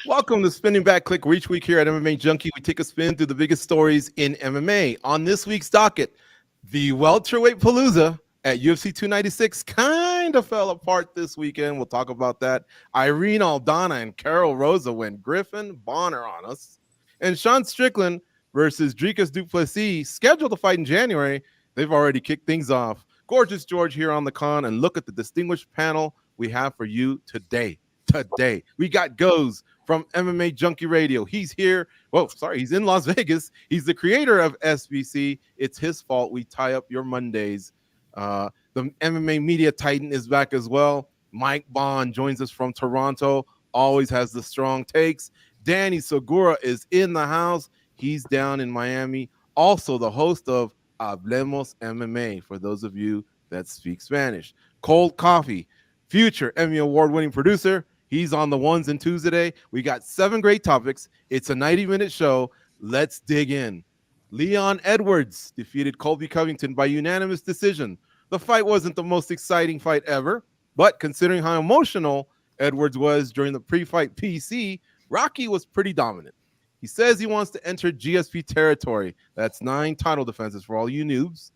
Welcome to Spinning Back Clique Reach Week here at MMA Junkie. We take a spin through the biggest stories in MMA. On this week's docket, the welterweight palooza at UFC 296 kind of fell apart this weekend. We'll talk about that. Irene Aldana and Carol Rosa went Griffin Bonner on us. And Sean Strickland versus Dricus du Plessis, scheduled to fight in January. They've already kicked things off. Gorgeous George here on the con, and look at the distinguished panel we have for you today. We got Goes from MMA Junkie Radio. He's here. He's in Las Vegas. He's the creator of SBC. It's his fault we tie up your Mondays. The MMA media titan is back as well. Mike Bond joins us from Toronto. Always has the strong takes. Danny Segura is in the house. He's down in Miami. Also the host of Hablemos MMA, for those of you that speak Spanish. Cold Coffee, future Emmy Award-winning producer. He's on the ones and twos today. We got 7 great topics. It's a 90-minute show. Let's dig in. Leon Edwards defeated Colby Covington by unanimous decision. The fight wasn't the most exciting fight ever, but considering how emotional Edwards was during the pre-fight PC, Rocky was pretty dominant. He says he wants to enter GSP territory. That's 9 title defenses for all you noobs.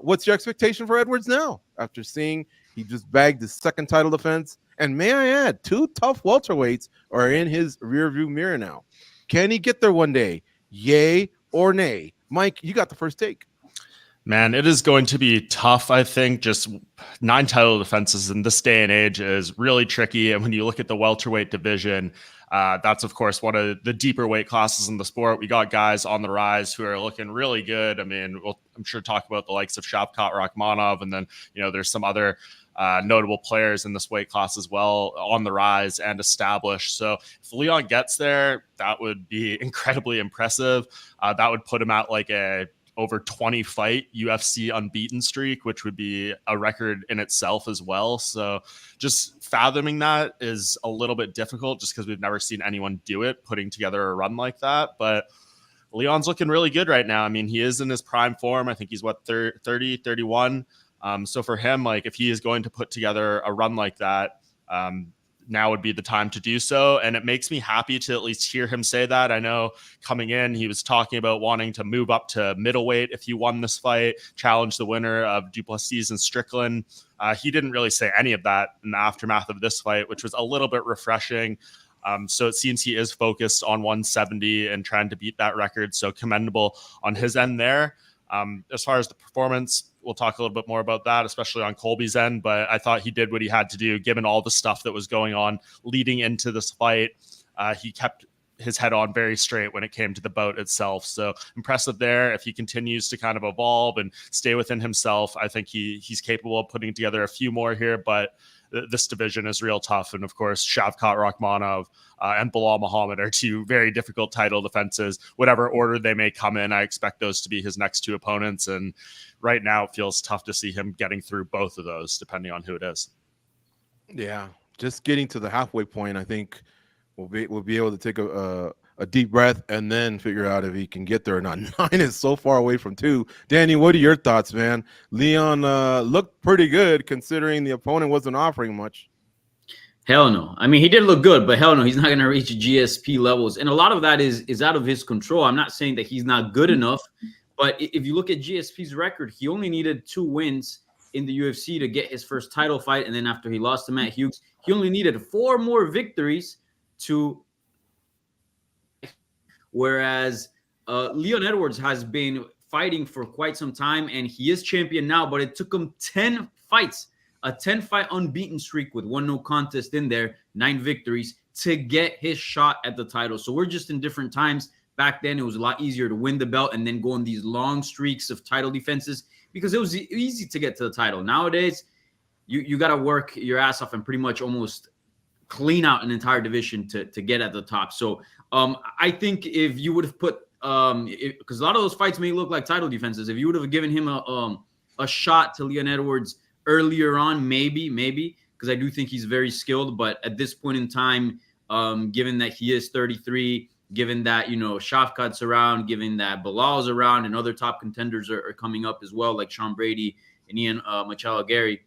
What's your expectation for Edwards now after seeing he just bagged his 2nd title defense? And may I add, 2 tough welterweights are in his rearview mirror now. Can he get there one day? Yay or nay? Mike, you got the first take. Man, it is going to be tough, I think. Just 9 title defenses in this day and age is really tricky. And when you look at the welterweight division, that's, of course, one of the deeper weight classes in the sport. We got guys on the rise who are looking really good. I mean, I'm sure talk about the likes of Shavkat Rakhmonov, and then, there's some other notable players in this weight class as well on the rise and established. So if Leon gets there, that would be incredibly impressive. That would put him at like a over 20 fight UFC unbeaten streak, which would be a record in itself as well. So just fathoming that is a little bit difficult just because we've never seen anyone do it, putting together a run like that. But Leon's looking really good right now. I mean, he is in his prime form. I think he's 30, 31. So for him, like if he is going to put together a run like that, now would be the time to do so. And it makes me happy to at least hear him say that. I know coming in, he was talking about wanting to move up to middleweight if he won this fight, challenge the winner of du Plessis and Strickland. He didn't really say any of that in the aftermath of this fight, which was a little bit refreshing. So it seems he is focused on 170 and trying to beat that record. So commendable on his end there. As far as the performance, we'll talk a little bit more about that, especially on Colby's end. But I thought he did what he had to do, given all the stuff that was going on leading into this fight. He kept his head on very straight when it came to the bout itself. So impressive there. If he continues to kind of evolve and stay within himself, I think he's capable of putting together a few more here. But this division is real tough. And of course, Shavkat Rakhmonov and Bilal Muhammad are 2 very difficult title defenses. Whatever order they may come in, I expect those to be his next 2 opponents. And right now it feels tough to see him getting through both of those, depending on who it is. Yeah, just getting to the halfway point, I think we'll be able to take a deep breath and then figure out if he can get there or not. 9 is so far away from 2. Danny, what are your thoughts, man? Leon looked pretty good considering the opponent wasn't offering much. Hell no. I mean, he did look good, but hell no, he's not going to reach GSP levels. And a lot of that is out of his control. I'm not saying that he's not good enough, but if you look at GSP's record, he only needed 2 wins in the UFC to get his first title fight. And then after he lost to Matt Hughes, he only needed 4 more victories to. Whereas Leon Edwards has been fighting for quite some time, and he is champion now, but it took him 10 fights, a 10-fight unbeaten streak with 1 no contest in there, 9 victories to get his shot at the title. So we're just in different times. Back then, it was a lot easier to win the belt and then go on these long streaks of title defenses because it was easy to get to the title. Nowadays, you got to work your ass off and pretty much almost clean out an entire division to get at the top. So I think if you would have put because a lot of those fights may look like title defenses, if you would have given him a shot to Leon Edwards earlier on, maybe because I do think he's very skilled. But at this point in time, given that he is 33, given that, Shavkat's around, given that Bilal's around and other top contenders are coming up as well, like Sean Brady and Ian Machado Gary,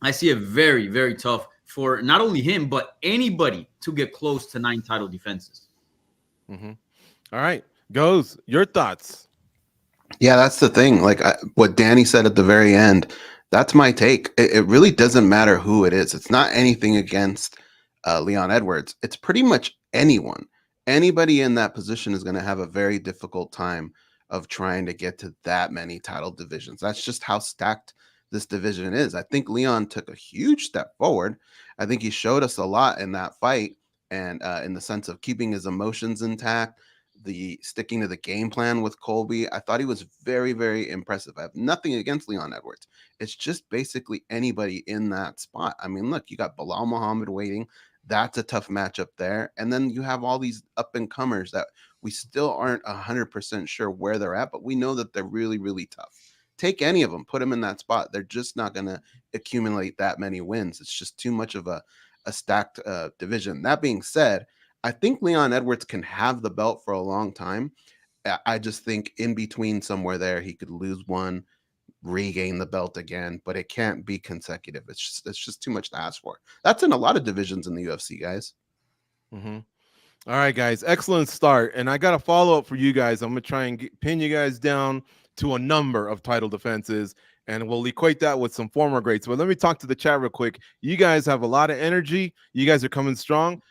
I see a very, very tough for not only him, but anybody to get close to 9 title defenses. Mm-hmm. All right. Goes, your thoughts? Yeah, that's the thing. Like what Danny said at the very end, that's my take. It really doesn't matter who it is. It's not anything against Leon Edwards. It's pretty much anyone. Anybody in that position is going to have a very difficult time of trying to get to that many title divisions. That's just how stacked this division is. I think Leon took a huge step forward. I think he showed us a lot in that fight, and in the sense of keeping his emotions intact, the sticking to the game plan with Colby. I thought he was very, very impressive. I have nothing against Leon Edwards. It's just basically anybody in that spot. I mean, look, you got Bilal Muhammad waiting. That's a tough matchup there. And then you have all these up and comers that we still aren't 100% sure where they're at, but we know that they're really, really tough. Take any of them, put them in that spot. They're just not going to accumulate that many wins. It's just too much of a stacked division. That being said, I think Leon Edwards can have the belt for a long time. I just think in between somewhere there, he could lose one, regain the belt again, but it can't be consecutive. It's just too much to ask for. That's in a lot of divisions in the UFC, guys. Mm-hmm. All right, guys, excellent start. And I got a follow-up for you guys. I'm going to try and pin you guys down to a number of title defenses, and we'll equate that with some former greats. But let me talk to the chat real quick. You guys have a lot of energy. You guys are coming strong.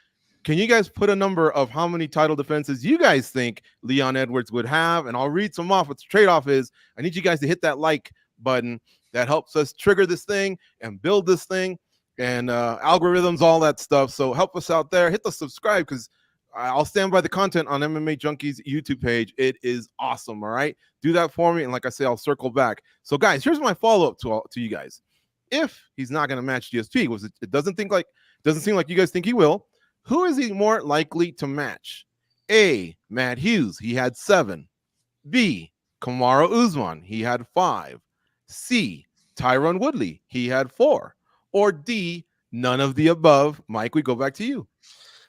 Can you guys put a number of how many title defenses you guys think Leon Edwards would have? And I'll read some off. What the trade-off is, I need you guys to hit that like button. That helps us trigger this thing and build this thing, and algorithms, all that stuff. So help us out there. Hit the subscribe, because I'll stand by the content on MMA Junkie's YouTube page. It is awesome, all right? Do that for me, and like I say, I'll circle back. So, guys, here's my follow-up to you guys. If he's not going to match GSP, it doesn't seem like you guys think he will, who is he more likely to match? A, Matt Hughes, he had 7. B, Kamaru Usman, he had 5. C, Tyron Woodley, he had 4. Or D, none of the above. Mike, we go back to you.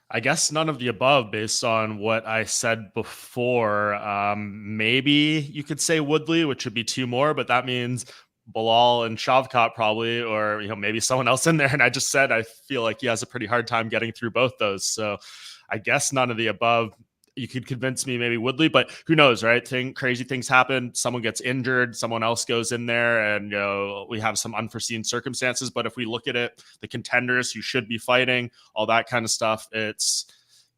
I guess none of the above based on what I said before. Maybe you could say Woodley, which would be 2 more, but that means Bilal and Shavkat probably, or maybe someone else in there. And I just said I feel like he has a pretty hard time getting through both those. So I guess none of the above. You could convince me maybe Woodley, but who knows, right? Crazy things happen. Someone gets injured, someone else goes in there, and we have some unforeseen circumstances. But if we look at it, the contenders who should be fighting, all that kind of stuff, it's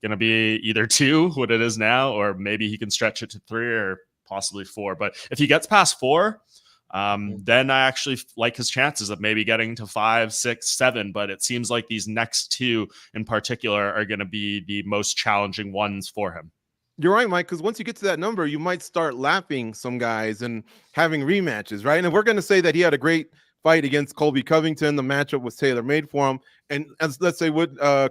going to be either 2, what it is now, or maybe he can stretch it to 3 or possibly 4. But if he gets past 4, then I actually like his chances of maybe getting to 5, 6, 7. But it seems like these next 2 in particular are going to be the most challenging ones for him. You're right, Mike, because once you get to that number, you might start lapping some guys and having rematches, right? And we're going to say that he had a great fight against Colby Covington. The matchup was tailor-made for him. And as let's say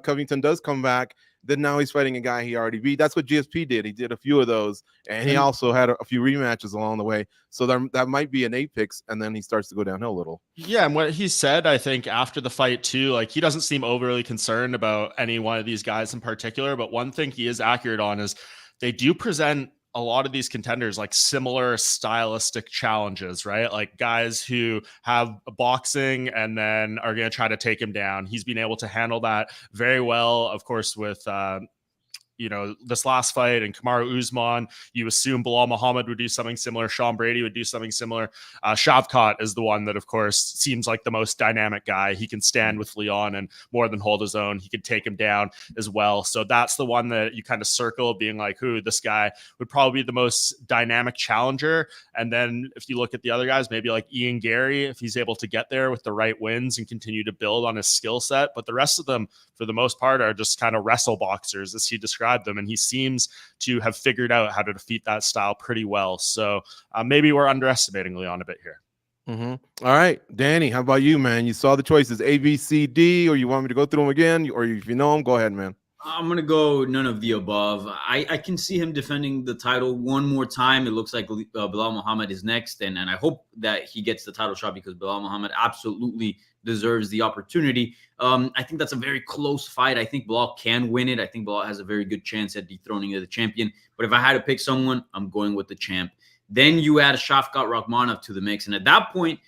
Covington does come back, then now he's fighting a guy he already beat. That's what GSP did. He did a few of those, and he also had a few rematches along the way. So that might be an apex, and then he starts to go downhill a little. Yeah, and what he said, I think, after the fight too, like he doesn't seem overly concerned about any one of these guys in particular. But one thing he is accurate on is they do present a lot of these contenders like similar stylistic challenges, right? Like guys who have boxing and then are going to try to take him down. He's been able to handle that very well, of course, with this last fight and Kamaru Usman. You assume Bilal Muhammad would do something similar. Sean Brady would do something similar. Shavkat is the one that, of course, seems like the most dynamic guy. He can stand with Leon and more than hold his own. He could take him down as well. So that's the one that you kind of circle, being like, this guy would probably be the most dynamic challenger. And then if you look at the other guys, maybe like Ian Gary, if he's able to get there with the right wins and continue to build on his skill set. But the rest of them, for the most part, are just kind of wrestle boxers, as he described them, and he seems to have figured out how to defeat that style pretty well. So maybe we're underestimating Leon a bit here. Mm-hmm. All right, Danny, how about you, man? You saw the choices A, B, C, D, or you want me to go through them again? Or if you know them, go ahead, man. I'm going to go none of the above. I can see him defending the title one more time. It looks like Bilal Muhammad is next, and I hope that he gets the title shot because Bilal Muhammad absolutely deserves the opportunity. I think that's a very close fight. I think Bilal can win it. I think Bilal has a very good chance at dethroning the champion. But if I had to pick someone, I'm going with the champ. Then you add Shavkat Rakhmonov to the mix. And at that point,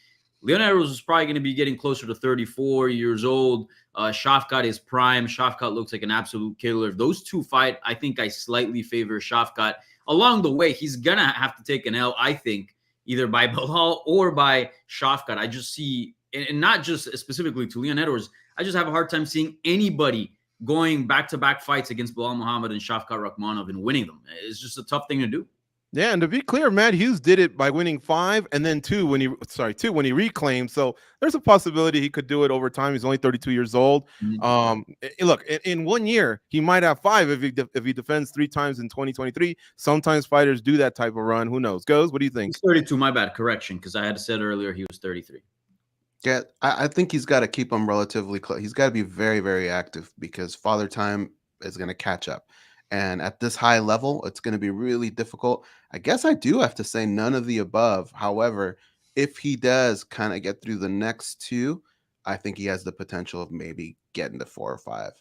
Leon Edwards is probably going to be getting closer to 34 years old. Shafkat is prime. Shafkat looks like an absolute killer. If those two fight, I think I slightly favor Shafkat. Along the way, he's going to have to take an L, I think, either by Belal or by Shafkat. I just see, and not just specifically to Leon Edwards, I just have a hard time seeing anybody going back-to-back fights against Belal Muhammad and Shafkat Rakhmonov and winning them. It's just a tough thing to do. Yeah, and to be clear, Matt Hughes did it by winning 5 and then 2 when he reclaimed. So there's a possibility he could do it over time. He's only 32 years old. Look, in 1 year, he might have 5 if he defends 3 times in 2023. Sometimes fighters do that type of run. Who knows? Goes, what do you think? He's 32, my bad, correction, because I had said earlier he was 33. Yeah, I think he's got to keep him relatively close. He's got to be very, very active because Father Time is going to catch up. And at this high level, it's going to be really difficult. I guess I do have to say none of the above. However, if he does kind of get through the next 2, I think he has the potential of maybe getting to 4 or 5.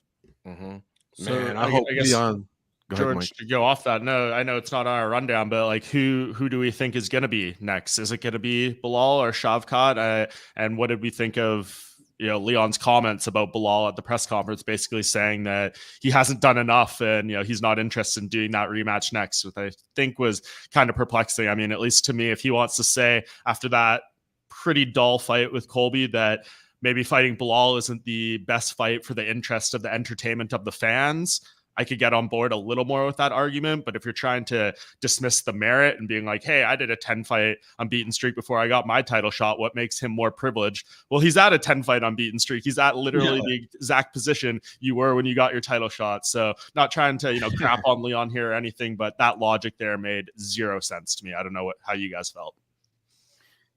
So Man, I hope guess, Leon. George, to go off that, no, I know it's not on our rundown, but like who do we think is going to be next? Is it going to be Belal or Shavkat? And what did we think of Leon's comments about Belal at the press conference, basically saying that he hasn't done enough and he's not interested in doing that rematch next, which I think was kind of perplexing. I mean, at least to me, if he wants to say after that pretty dull fight with Colby that maybe fighting Belal isn't the best fight for the interest of the entertainment of the fans, I could get on board a little more with that argument. But if you're trying to dismiss the merit and being like, hey, I did a 10-fight unbeaten streak before I got my title shot, what makes him more privileged? Well, he's at a 10-fight unbeaten streak. He's at literally the exact position you were when you got your title shot. So not trying to, crap on Leon here or anything, but that logic there made 0 sense to me. I don't know how you guys felt.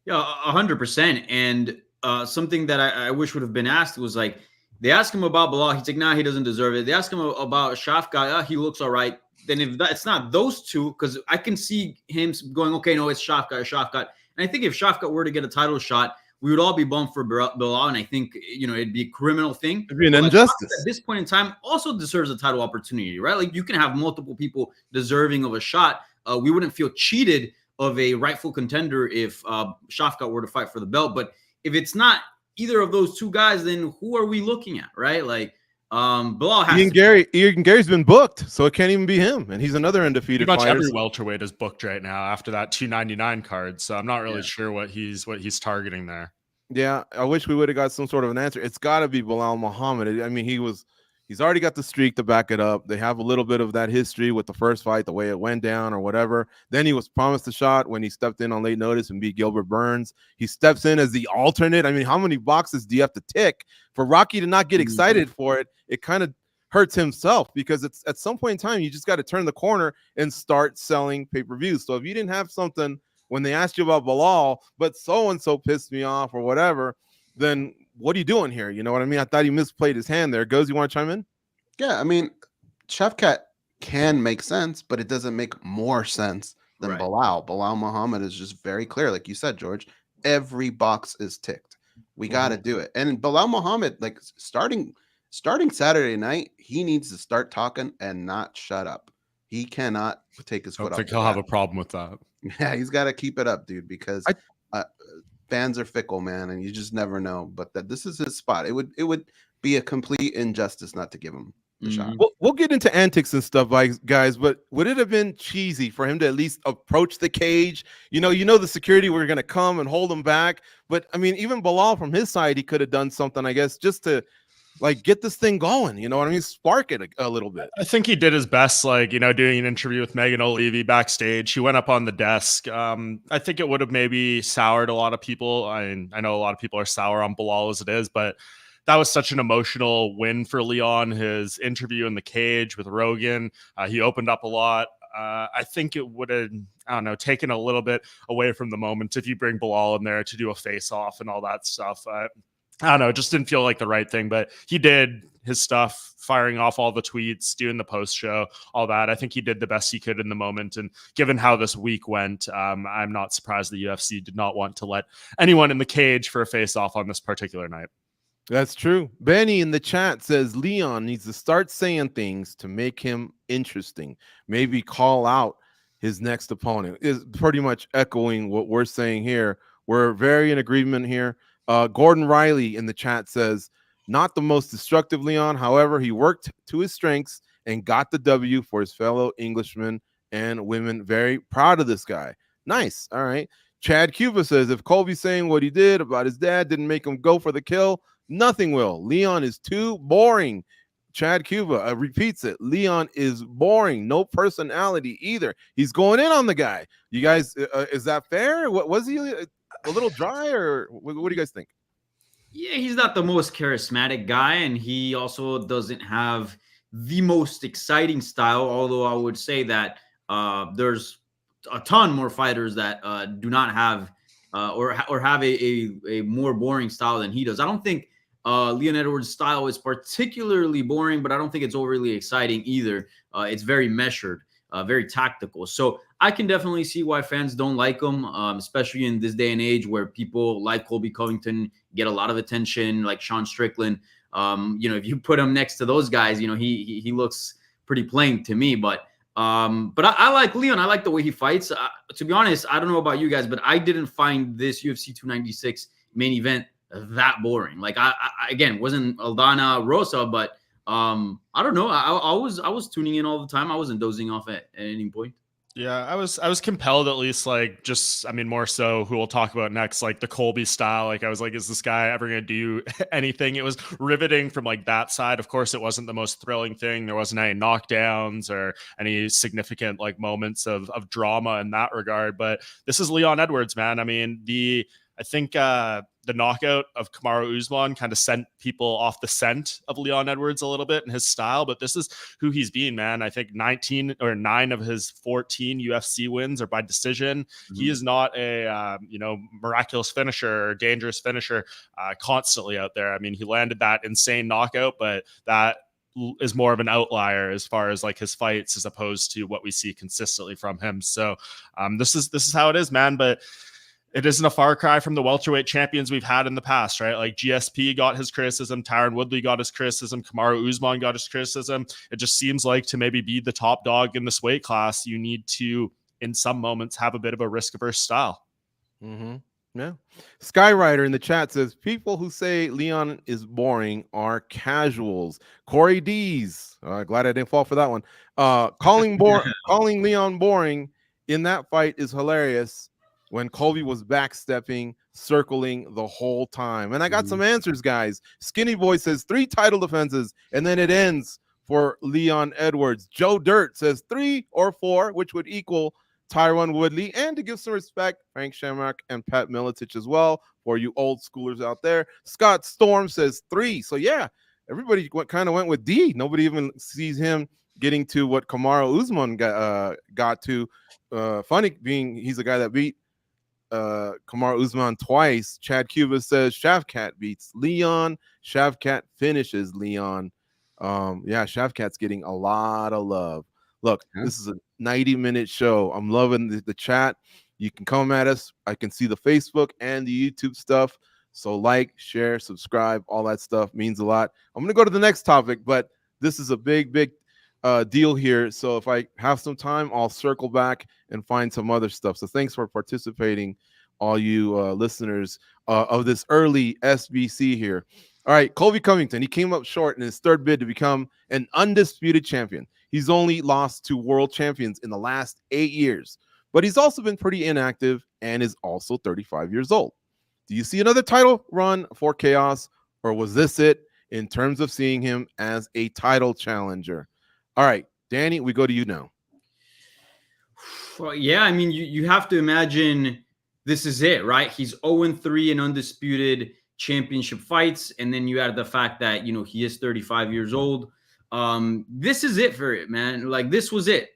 Yeah, 100%. And something that I wish would have been asked was like, they ask him about Belal. He's like, nah, he doesn't deserve it. They ask him about Shafkat. He looks all right. Then if it's not those two, because I can see him going, okay, no, it's Shafkat. And I think if Shafkat were to get a title shot, we would all be bummed for Belal. And I think, it'd be a criminal thing. It'd be an injustice. At this point in time, also deserves a title opportunity, right? Like you can have multiple people deserving of a shot. We wouldn't feel cheated of a rightful contender if Shafkat were to fight for the belt. But if it's not either of those two guys, then who are we looking at, right? Like, Belal has Ian Gary's been booked, so it can't even be him, and he's another undefeated Pretty much fighter. every welterweight is booked right now after that 299 card, so I'm not really sure what he's targeting there. Yeah, I wish we would have got some sort of an answer. It's got to be Belal Muhammad. I mean, he's already got the streak to back it up. They have a little bit of that history with the first fight, the way it went down or whatever. Then he was promised a shot when he stepped in on late notice and beat Gilbert Burns. He steps in as the alternate. I mean, how many boxes do you have to tick for Rocky to not get excited for it? It kind of hurts himself because it's at some point in time, you just got to turn the corner and start selling pay-per-views. So if you didn't have something when they asked you about Belal, but so-and-so pissed me off or whatever, then what are you doing here? You know what I mean? I thought he misplayed his hand there. Goes, you want to chime in? Yeah, I mean, Shafkat can make sense, but it doesn't make more sense than Belal. Belal Muhammad is just very clear. Like you said, George, every box is ticked. We got to do it. And Belal Muhammad, like starting Saturday night, he needs to start talking and not shut up. He cannot take his foot off. I think he'll have a problem with that. Yeah, he's got to keep it up, dude, because fans are fickle, man, and you just never know. But this is his spot. It would be a complete injustice not to give him the shot. We'll get into antics and stuff, guys, but would it have been cheesy for him to at least approach the cage? The security were going to come and hold him back. But, I mean, even Belal from his side, he could have done something, I guess, just to get this thing going, you know what I mean? Spark it a little bit. I think he did his best, doing an interview with Megan O'Leary backstage. He went up on the desk. I think it would have maybe soured a lot of people. I know a lot of people are sour on Belal as it is, but that was such an emotional win for Leon. His interview in the cage with Rogan, he opened up a lot. I think it would have, taken a little bit away from the moment if you bring Belal in there to do a face-off and all that stuff. I don't know, it just didn't feel like the right thing, but he did his stuff, firing off all the tweets, doing the post show, all that. I think he did the best he could in the moment. And given how this week went, I'm not surprised the UFC did not want to let anyone in the cage for a face off on this particular night. That's true. Benny in the chat says Leon needs to start saying things to make him interesting. Maybe call out his next opponent. Is pretty much echoing what we're saying here We're very in agreement here. Gordon Riley in the chat says, not the most destructive Leon. However, he worked to his strengths and got the W for his fellow Englishmen and women. Very proud of this guy. Nice. All right. Chad Cuba says, if Colby saying what he did about his dad didn't make him go for the kill, nothing will. Leon is too boring. Chad Cuba repeats it. Leon is boring. No personality either. He's going in on the guy. You guys, is that fair? What was he a little dry, or what do you guys think? Yeah, he's not the most charismatic guy, and he also doesn't have the most exciting style. Although I would say that there's a ton more fighters that do not have or have a more boring style than he does. I don't think Leon Edwards' style is particularly boring, but I don't think it's overly exciting either. It's very measured, very tactical. So I can definitely see why fans don't like him, especially in this day and age where people like Colby Covington get a lot of attention, like Sean Strickland. If you put him next to those guys, he looks pretty plain to me. But I like Leon. I like the way he fights. To be honest, I don't know about you guys, but I didn't find this UFC 296 main event that boring. Like I again, wasn't Aldana Rosa, but I don't know. I was tuning in all the time. I wasn't dozing off at any point. Yeah, I was compelled, at least, like, just, I mean, more so who we'll talk about next, like the Colby style. Like, I was like, is this guy ever going to do anything? It was riveting from like that side. Of course, it wasn't the most thrilling thing. There wasn't any knockdowns or any significant like moments of drama in that regard. But this is Leon Edwards, man. I mean, I think the knockout of Kamaru Usman kind of sent people off the scent of Leon Edwards a little bit in his style, but this is who he's been, man. I think 9 of his 14 UFC wins are by decision. Mm-hmm. He is not a miraculous finisher or dangerous finisher constantly out there. I mean, he landed that insane knockout, but that is more of an outlier as far as like his fights as opposed to what we see consistently from him. So this is how it is, man. But it isn't a far cry from the welterweight champions we've had in the past, right? Like GSP got his criticism, Tyron Woodley got his criticism, Kamaru Usman got his criticism. It just seems like to maybe be the top dog in this weight class, you need to, in some moments, have a bit of a risk-averse style. Mm-hmm. Yeah. Skyrider in the chat says, people who say Leon is boring are casuals. Corey D's, glad I didn't fall for that one. Calling Leon boring in that fight is hilarious. When Colby was backstepping, circling the whole time. And I got some answers, guys. Skinny Boy says 3 title defenses, and then it ends for Leon Edwards. Joe Dirt says 3 or 4, which would equal Tyron Woodley. And to give some respect, Frank Shamrock and Pat Miletich as well, for you old schoolers out there. Scott Storm says 3. So, yeah, everybody kind of went with D. Nobody even sees him getting to what Kamaru Usman got to. Funny being he's a guy that beat Kamaru Usman twice. Chad Cuba says Shavkat beats Leon. Shavkat finishes Leon. Shavkat's getting a lot of love. Look, this is a 90-minute show. I'm loving the chat. You can come at us. I can see the Facebook and the YouTube stuff. So like, share, subscribe, all that stuff means a lot. I'm going to go to the next topic, but this is a big deal here. So if I have some time, I'll circle back and find some other stuff. So thanks for participating, all you listeners of this early SBC here. All right, Colby Covington, he came up short in his third bid to become an undisputed champion. He's only lost to world champions in the last 8 years, but he's also been pretty inactive and is also 35 years old. Do you see another title run for Chaos, or was this it in terms of seeing him as a title challenger? All right, Danny, we go to you now. Well, yeah, I mean, you have to imagine this is it, right? He's 0-3 in undisputed championship fights, and then you add the fact that, he is 35 years old. This is it for it, man. Like, this was it.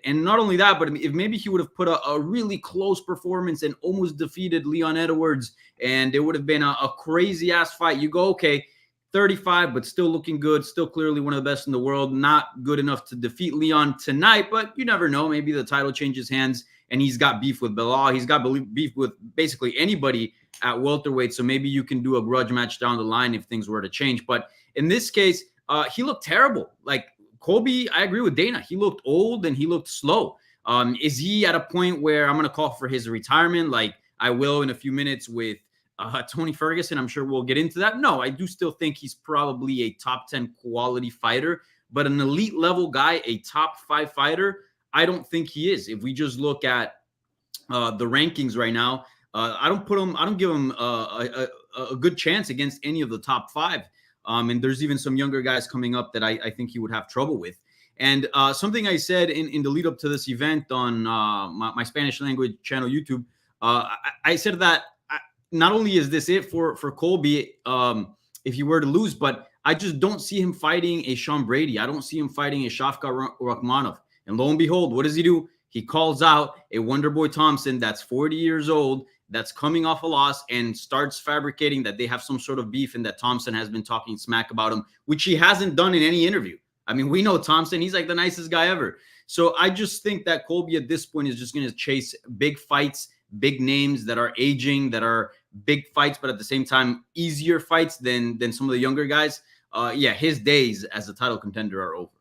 And not only that, but if maybe he would have put a really close performance and almost defeated Leon Edwards, and it would have been a crazy-ass fight. You go, okay, 35, but still looking good, still clearly one of the best in the world. Not good enough to defeat Leon tonight, but you never know. Maybe the title changes hands and he's got beef with Bilal. He's got beef with basically anybody at welterweight. So maybe you can do a grudge match down the line if things were to change. But in this case, he looked terrible. Like Colby, I agree with Dana. He looked old and he looked slow. Is he at a point where I'm going to call for his retirement? Like, I will in a few minutes with Tony Ferguson. I'm sure we'll get into that. No, I do still think he's probably a top 10 quality fighter, but an elite level guy, a top 5 fighter, I don't think he is. If we just look at the rankings right now, I don't give him a good chance against any of the top 5. And there's even some younger guys coming up that I think he would have trouble with. And something I said in the lead up to this event on my Spanish language channel, YouTube, I said that not only is this it for Colby if he were to lose, but I just don't see him fighting a Sean Brady. I don't see him fighting a Shavkat Rakhmonov. And lo and behold, what does he do? He calls out a Wonderboy Thompson that's 40 years old, that's coming off a loss, and starts fabricating that they have some sort of beef and that Thompson has been talking smack about him, which he hasn't done in any interview. I mean, we know Thompson. He's like the nicest guy ever. So I just think that Colby at this point is just going to chase big fights, big names that are aging, that are big fights, but at the same time, easier fights than some of the younger guys. Yeah, his days as a title contender are over.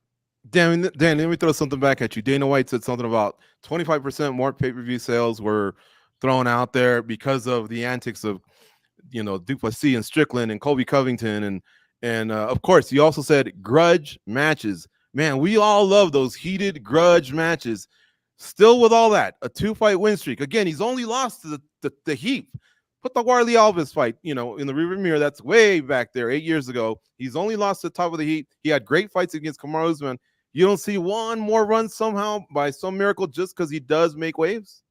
Dan, let me throw something back at you. Dana White said something about 25% more pay-per-view sales were thrown out there because of the antics of, Du Plessis and Strickland and Colby Covington. And of course, he also said grudge matches. Man, we all love those heated grudge matches. Still with all that, a 2-fight win streak. Again, he's only lost to the Heap. Put the Warley Alves fight, in the rearview mirror. That's way back there, 8 years ago. He's only lost to the top of the Heap. He had great fights against Kamaru Usman. You don't see one more run somehow by some miracle just because he does make waves?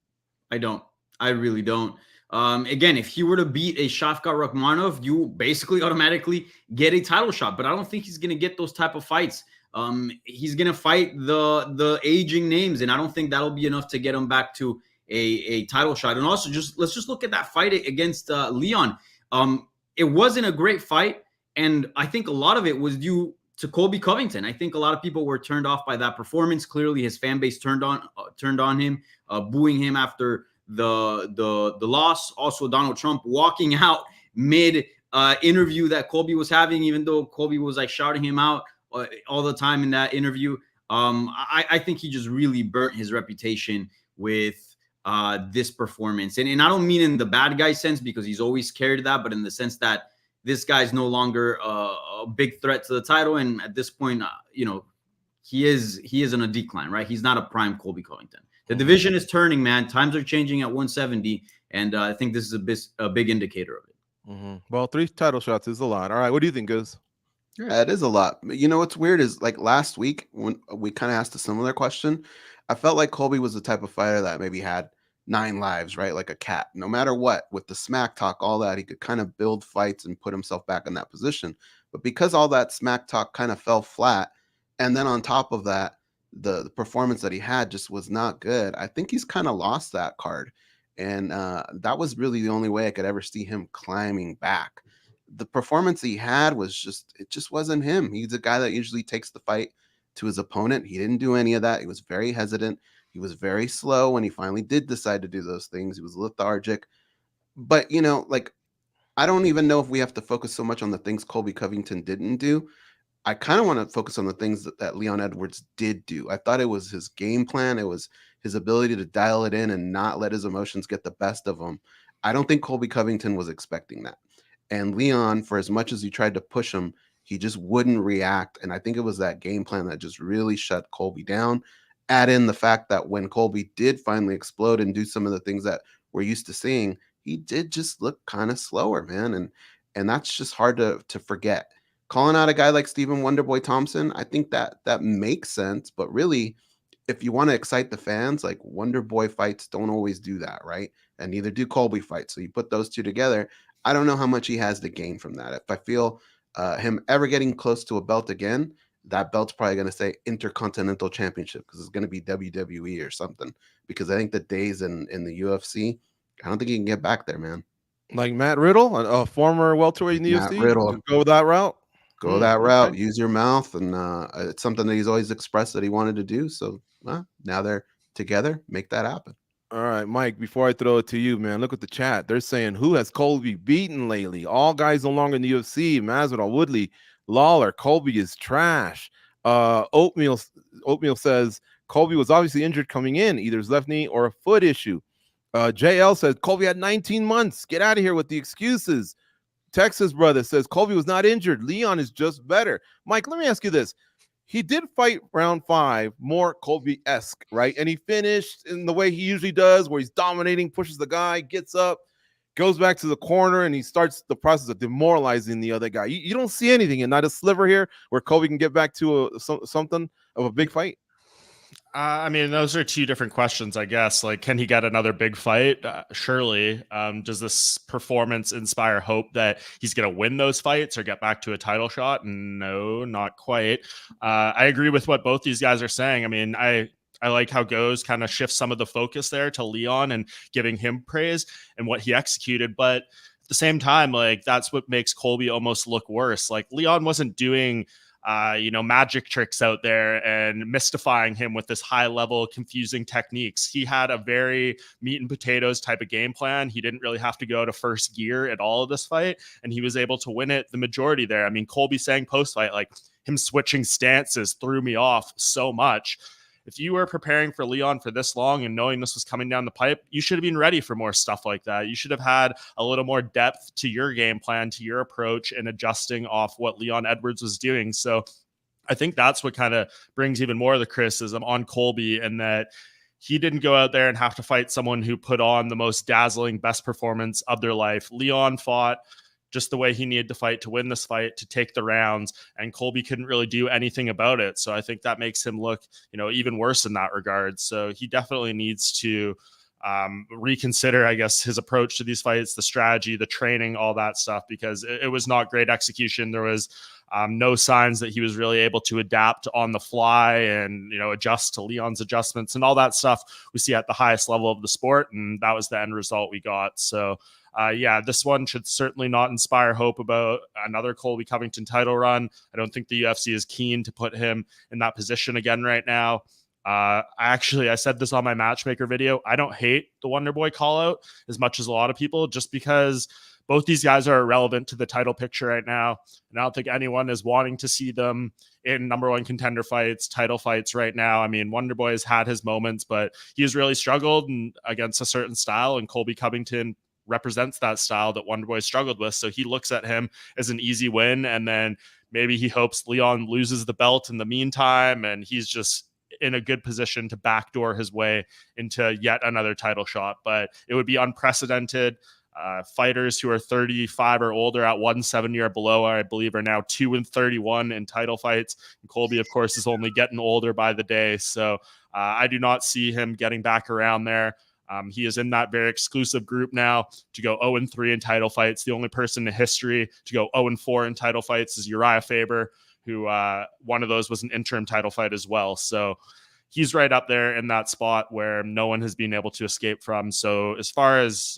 I don't. I really don't. Again, if he were to beat a Shavkat Rakhmonov, you basically automatically get a title shot. But I don't think he's going to get those type of fights. He's going to fight the aging names, and I don't think that'll be enough to get him back to a title shot. And also, let's just look at that fight against Leon. It wasn't a great fight, and I think a lot of it was due to Colby Covington. I think a lot of people were turned off by that performance. Clearly, his fan base turned on him, booing him after the loss. Also, Donald Trump walking out mid interview that Colby was having, even though Colby was like shouting him out all the time in that interview. I think he just really burnt his reputation with this performance. And I don't mean in the bad guy sense, because he's always carried that, but in the sense that this guy's no longer a big threat to the title. And at this point, he is in a decline, right? He's not a prime Colby Covington. The division is turning, man. Times are changing at 170. And I think this is a big indicator of it. Mm-hmm. Well, 3 title shots is a lot. All right. What do you think, Goose? Yeah, it is a lot. What's weird is, like, last week when we kind of asked a similar question, I felt like Colby was the type of fighter that maybe had 9 lives, right? Like a cat. No matter what, with the smack talk, all that, he could kind of build fights and put himself back in that position. But because all that smack talk kind of fell flat, and then on top of that, the performance that he had just was not good, I think he's kind of lost that card. And that was really the only way I could ever see him climbing back. The performance he had was it just wasn't him. He's a guy that usually takes the fight to his opponent. He didn't do any of that. He was very hesitant. He was very slow when he finally did decide to do those things. He was lethargic. But, I don't even know if we have to focus so much on the things Colby Covington didn't do. I kind of want to focus on the things that Leon Edwards did do. I thought it was his game plan. It was his ability to dial it in and not let his emotions get the best of him. I don't think Colby Covington was expecting that. And Leon, for as much as he tried to push him, he just wouldn't react. And I think it was that game plan that just really shut Colby down. Add in the fact that when Colby did finally explode and do some of the things that we're used to seeing, he did just look kind of slower, man. And that's just hard to forget. Calling out a guy like Stephen Wonderboy Thompson, I think that makes sense. But really, if you want to excite the fans, like, Wonderboy fights don't always do that, right? And neither do Colby fights. So you put those two together, I don't know how much he has to gain from that. If I feel him ever getting close to a belt again, that belt's probably going to say Intercontinental Championship, because it's going to be WWE or something. Because I think the days in the UFC, I don't think he can get back there, man. Like Matt Riddle, a former welterweight in the UFC? Riddle. Go that route? Go that route. Okay. Use your mouth. And it's something that he's always expressed that he wanted to do. So now they're together. Make that happen. All right, Mike, before I throw it to you, man, look at the chat. They're saying, who has Colby beaten lately? All guys no longer in the UFC. Masvidal, Woodley, Lawler. Colby is trash. Oatmeal says Colby was obviously injured coming in, either his left knee or a foot issue. JL says Colby had 19 months. Get out of here with the excuses. Texas brother says Colby was not injured. Leon is just better. Mike, let me ask you this. He did fight round 5 more Colby-esque, right? And he finished in the way he usually does, where he's dominating, pushes the guy, gets up, goes back to the corner, and he starts the process of demoralizing the other guy. You don't see anything, and not a sliver here where Colby can get back to something of a big fight. I mean, those are two different questions, I guess. Like, can he get another big fight? Surely. Does this performance inspire hope that he's going to win those fights or get back to a title shot? No, not quite. I agree with what both these guys are saying. I mean, I like how Goes kind of shifts some of the focus there to Leon and giving him praise and what he executed. But at the same time, like, that's what makes Colby almost look worse. Like, Leon wasn't doing magic tricks out there and mystifying him with this high level, confusing techniques. He had a very meat and potatoes type of game plan. He didn't really have to go to first gear at all of this fight, and he was able to win it the majority there. I mean, Colby saying post fight, like, him switching stances threw me off so much. If you were preparing for Leon for this long and knowing this was coming down the pipe, you should have been ready for more stuff like that. You should have had a little more depth to your game plan, to your approach, and adjusting off what Leon Edwards was doing. So I think that's what kind of brings even more of the criticism on Colby, and that he didn't go out there and have to fight someone who put on the most dazzling, best performance of their life. Leon fought just the way he needed to fight to win this fight, to take the rounds, and Colby couldn't really do anything about it. So I think that makes him look, even worse in that regard. So he definitely needs to reconsider, I guess, his approach to these fights, the strategy, the training, all that stuff, because it was not great execution. There was no signs that he was really able to adapt on the fly and, adjust to Leon's adjustments and all that stuff we see at the highest level of the sport. And that was the end result we got. So this one should certainly not inspire hope about another Colby Covington title run. I don't think the UFC is keen to put him in that position again right now. I said this on my matchmaker video. I don't hate the Wonder Boy call out as much as a lot of people, just because both these guys are irrelevant to the title picture right now. And I don't think anyone is wanting to see them in number one contender fights, title fights right now. I mean, Wonder Boy has had his moments, but he has really struggled against a certain style, and Colby Covington represents that style that Wonder Boy struggled with. So he looks at him as an easy win, and then maybe he hopes Leon loses the belt in the meantime, and he's just in a good position to backdoor his way into yet another title shot. But it would be unprecedented. Fighters who are 35 or older at 170 or below, I believe, are now 2-31 in title fights. And Colby, of course, is only getting older by the day. So I do not see him getting back around there. He is in that very exclusive group now to go 0-3 in title fights. The only person in history to go 0-4 in title fights is Uriah Faber, who one of those was an interim title fight as well. So he's right up there in that spot where no one has been able to escape from. So as far as,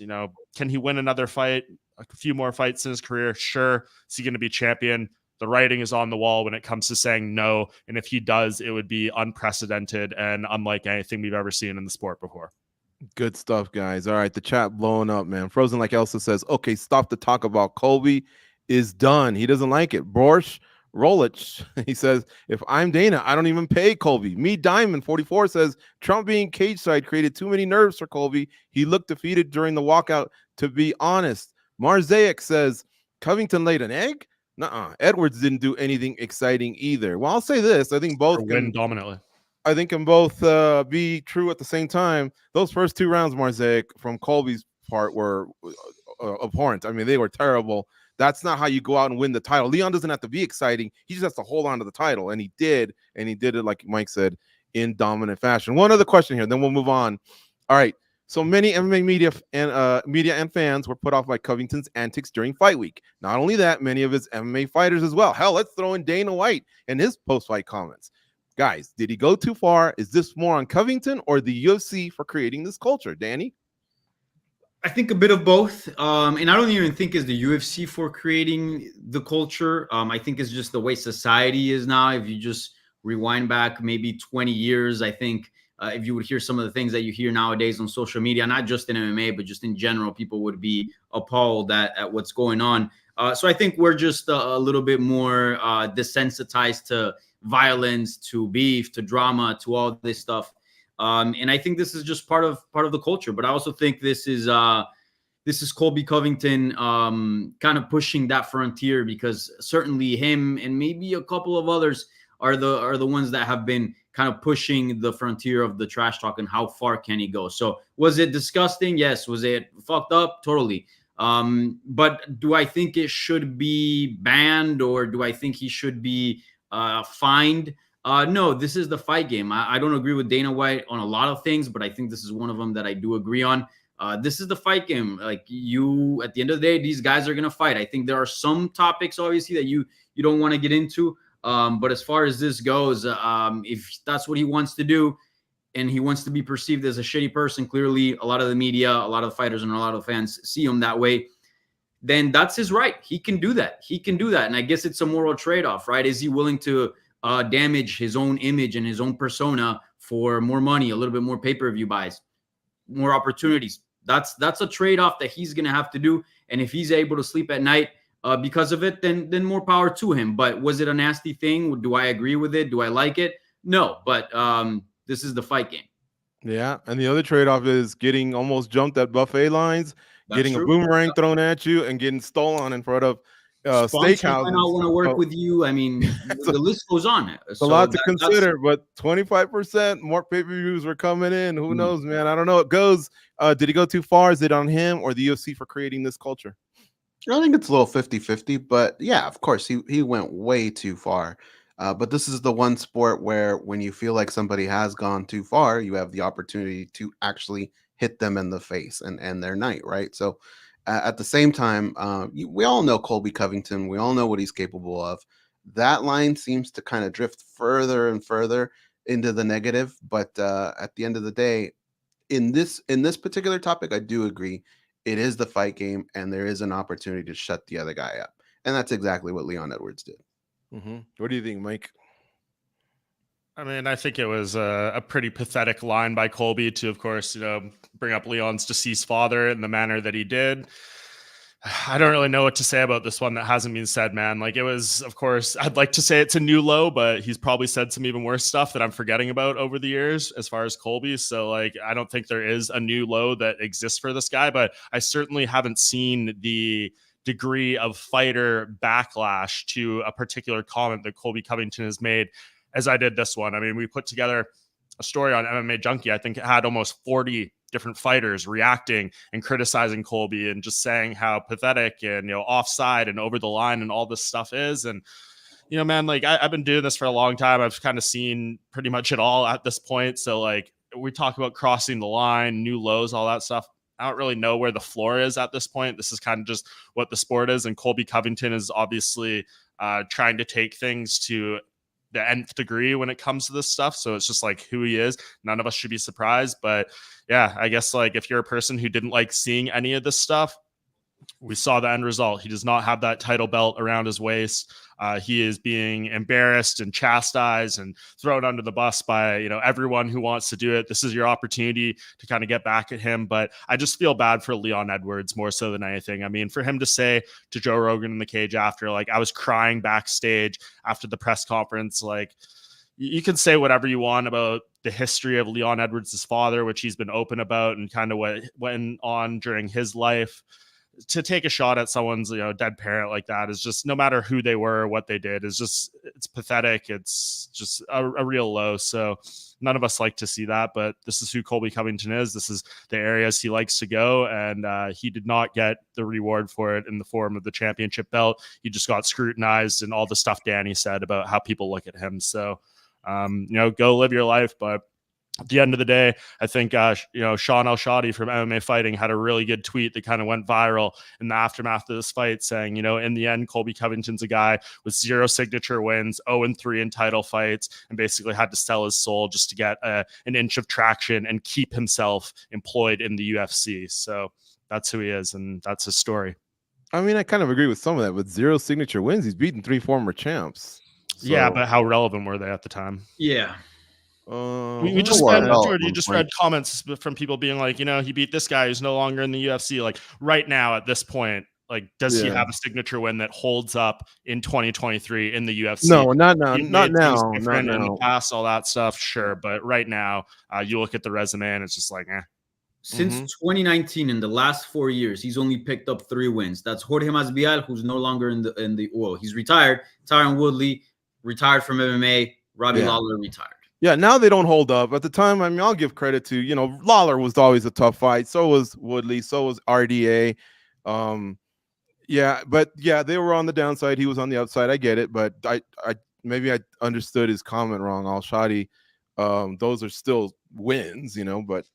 can he win another fight, a few more fights in his career? Sure. Is he going to be champion? The writing is on the wall when it comes to saying no. And if he does, it would be unprecedented and unlike anything we've ever seen in the sport before. Good stuff, guys. All right, the chat blowing up, man. Frozen Like Elsa says, okay, stop the talk about Colby is done. He doesn't like it. Borsch Rolich, he says, if I'm Dana, I don't even pay Colby. Me Diamond 44 says, Trump being cage side created too many nerves for Colby. He looked defeated during the walkout, to be honest. Marzaic says, Covington laid an egg? Nuh-uh. Edwards didn't do anything exciting either. Well, I'll say this. I think both win dominantly. I think can both be true at the same time. Those first two rounds, Marzaic, from Colby's part were abhorrent. I mean, they were terrible. That's not how you go out and win the title. Leon doesn't have to be exciting. He just has to hold on to the title, and he did it, like Mike said, in dominant fashion. One other question here, then we'll move on. All right, so many MMA media and fans were put off by Covington's antics during fight week. Not only that, many of his MMA fighters as well. Hell, let's throw in Dana White and his post-fight comments. Guys, did he go too far? Is this more on Covington or the UFC for creating this culture? Danny? I think a bit of both. And I don't even think it's the UFC for creating the culture. I think it's just the way society is now. If you just rewind back maybe 20 years, I think if you would hear some of the things that you hear nowadays on social media, not just in MMA, but just in general, people would be appalled at what's going on. So I think we're just a little bit more desensitized to violence, to beef, to drama, to all this stuff. And I think this is just part of the culture. But I also think this is Colby Covington kind of pushing that frontier, because certainly him and maybe a couple of others are the ones that have been kind of pushing the frontier of the trash talk and how far can he go. So was it disgusting? Yes. Was it fucked up? Totally. But do I think it should be banned, or do I think he should be fined? No, this is the fight game. I don't agree with Dana White on a lot of things, but I think this is one of them that I do agree on. This is the fight game. Like, you, at the end of the day, these guys are going to fight. I think there are some topics, obviously, that you don't want to get into. But as far as this goes, if that's what he wants to do, and he wants to be perceived as a shitty person, clearly a lot of the media, a lot of fighters, and a lot of fans see him that way, then that's his right. He can do that. And I guess it's a moral trade-off, right? Is he willing to damage his own image and his own persona for more money, a little bit more pay-per-view buys, more opportunities? That's a trade-off that he's going to have to do. And if he's able to sleep at night because of it, then more power to him. But was it a nasty thing? Do I agree with it? Do I like it? No, but this is the fight game. Yeah, and the other trade-off is getting almost jumped at buffet lines, getting true. a boomerang thrown at you, and getting stolen in front of steakhouses. I don't want to work with you. I mean, the list goes on. It's a lot to consider, but 25% more pay-per-views were coming in. Who knows, man? I don't know. It goes. Did he go too far? Is it on him or the UFC for creating this culture? I think it's a little 50-50, but yeah, of course, he went way too far. But this is the one sport where when you feel like somebody has gone too far, you have the opportunity to actually hit them in the face and end their night, right? So at the same time, we all know Colby Covington. We all know what he's capable of. That line seems to kind of drift further and further into the negative. But at the end of the day, in this particular topic, I do agree. It is the fight game, and there is an opportunity to shut the other guy up. And that's exactly what Leon Edwards did. Mm-hmm. What do you think, Mike? I mean, I think it was a pretty pathetic line by Colby to, of course, bring up Leon's deceased father in the manner that he did. I don't really know what to say about this one that hasn't been said, man. Like, it was, of course, I'd like to say it's a new low, but he's probably said some even worse stuff that I'm forgetting about over the years as far as Colby. So, like, I don't think there is a new low that exists for this guy, but I certainly haven't seen the degree of fighter backlash to a particular comment that Colby Covington has made as I did this one. I mean, we put together a story on MMA Junkie. I think it had almost 40 different fighters reacting and criticizing Colby and just saying how pathetic and, offside and over the line and all this stuff is. And, man, like, I've been doing this for a long time. I've kind of seen pretty much it all at this point. So, like, we talk about crossing the line, new lows, all that stuff. I don't really know where the floor is at this point. This is kind of just what the sport is. And Colby Covington is obviously trying to take things to the nth degree when it comes to this stuff. So it's just like who he is. None of us should be surprised. But yeah, I guess, like, if you're a person who didn't like seeing any of this stuff, we saw the end result. He does not have that title belt around his waist. He is being embarrassed and chastised and thrown under the bus by, everyone who wants to do it. This is your opportunity to kind of get back at him. But I just feel bad for Leon Edwards more so than anything. I mean, for him to say to Joe Rogan in the cage after, like, I was crying backstage after the press conference, like, you can say whatever you want about the history of Leon Edwards' father, which he's been open about and kind of what went on during his life. To take a shot at someone's, dead parent like that is just, no matter who they were or what they did, is just, it's pathetic. It's just a real low. So none of us like to see that, but this is who Colby Covington is. This is the areas he likes to go. And he did not get the reward for it in the form of the championship belt. He just got scrutinized and all the stuff Danny said about how people look at him. So, go live your life. But at the end of the day, I think, Sean El-Shadi from MMA Fighting had a really good tweet that kind of went viral in the aftermath of this fight saying, in the end, Colby Covington's a guy with 0 signature wins, 0-3 in title fights, and basically had to sell his soul just to get an inch of traction and keep himself employed in the UFC. So that's who he is, and that's his story. I mean, I kind of agree with some of that. With 0 signature wins, he's beaten 3 former champs. So. Yeah, but how relevant were they at the time? Yeah. We just read comments from people being like, he beat this guy who's no longer in the UFC. Like, right now at this point, Like, does he Yeah. have a signature win that holds up in 2023 in the UFC? No, not now. He's Not made things now. Not different in the now. past, all that stuff, sure. But right now, you look at the resume and it's just like, eh. Since 2019, in the last 4 years, he's only picked up 3 wins. That's Jorge Masvidal, who's no longer in the well, he's retired. Tyron Woodley retired from MMA. Robbie Lawler retired. Yeah, now they don't hold up. At the time, I mean, I'll give credit to, Lawler was always a tough fight. So was Woodley. So was RDA. They were on the downside. He was on the upside. I get it, but I maybe I understood his comment wrong. Al Shadi, those are still wins, But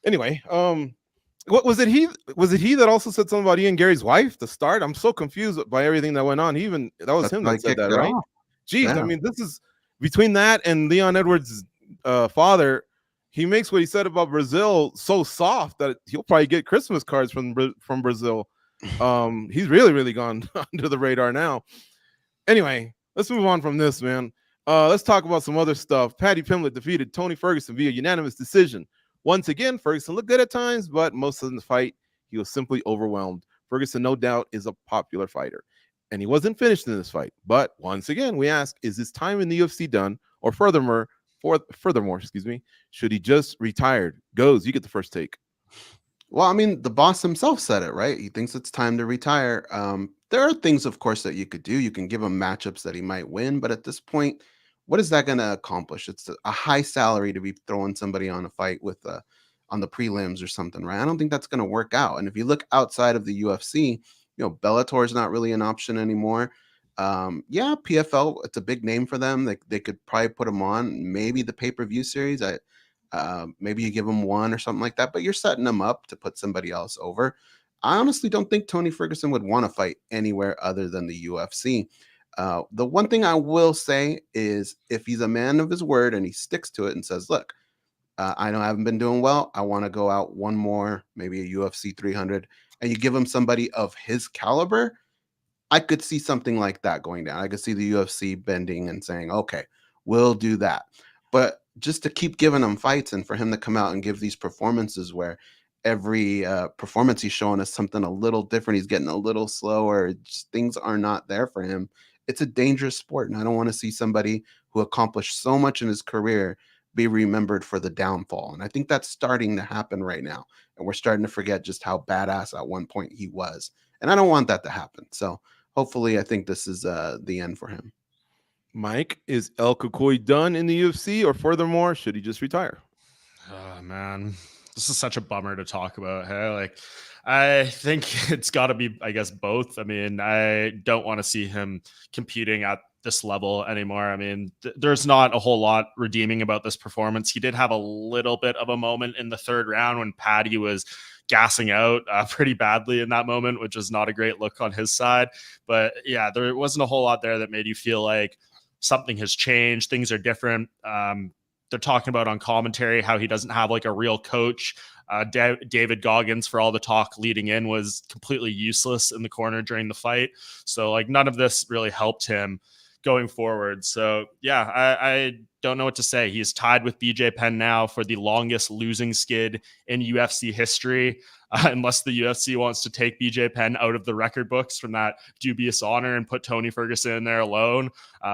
anyway, what was it? Was it he that also said something about Ian Gary's wife to start? I'm so confused by everything that went on. That was him that said that, right? Geez, I mean, this is between that and Leon Edwards' father. He makes what he said about Brazil so soft that he'll probably get Christmas cards from Brazil. He's really, really gone under the radar now. Anyway, let's move on from this, man. Let's talk about some other stuff. Paddy Pimblett defeated Tony Ferguson via unanimous decision. Once again, Ferguson looked good at times, but most of the fight, he was simply overwhelmed. Ferguson, no doubt, is a popular fighter, and he wasn't finished in this fight. But once again, we ask, is his time in the UFC done? Or furthermore, should he just retire? Goes, you get the first take. Well, I mean, the boss himself said it, right? He thinks it's time to retire. There are things, of course, that you could do. You can give him matchups that he might win, but at this point, what is that going to accomplish? It's a high salary to be throwing somebody on a fight with on the prelims or something, right? I don't think that's going to work out. And if you look outside of the UFC, Bellator is not really an option anymore. PFL, it's a big name for them. They could probably put him on maybe the pay-per-view series. Maybe you give him one or something like that, but you're setting them up to put somebody else over. I honestly don't think Tony Ferguson would want to fight anywhere other than the UFC. The one thing I will say is if he's a man of his word and he sticks to it and says, look, I know I haven't been doing well. I want to go out one more, maybe a UFC 300, and you give him somebody of his caliber, I could see something like that going down. I could see the UFC bending and saying, okay, we'll do that. But just to keep giving him fights and for him to come out and give these performances where every performance he's showing us something a little different, he's getting a little slower, just things are not there for him. It's a dangerous sport, and I don't want to see somebody who accomplished so much in his career be remembered for the downfall. And I think that's starting to happen right now, and we're starting to forget just how badass at one point he was. And I don't want that to happen. So hopefully I think this is the end for him. Mike, is El Cucuy done in the UFC, or furthermore, should he just retire? Oh, man, this is such a bummer to talk about. Hey, like, I think it's got to be, I guess, both. I mean, I don't want to see him competing at this level anymore. I mean, there's not a whole lot redeeming about this performance. He did have a little bit of a moment in the third round when Paddy was gassing out pretty badly in that moment, which was not a great look on his side. But yeah, there wasn't a whole lot there that made you feel like something has changed. Things are different. They're talking about on commentary how he doesn't have like a real coach. David Goggins, for all the talk leading in, was completely useless in the corner during the fight. So like none of this really helped him going forward. So yeah, I don't know what to say. He's tied with BJ Penn now for the longest losing skid in UFC history, unless the UFC wants to take BJ Penn out of the record books from that dubious honor and put Tony Ferguson in there alone.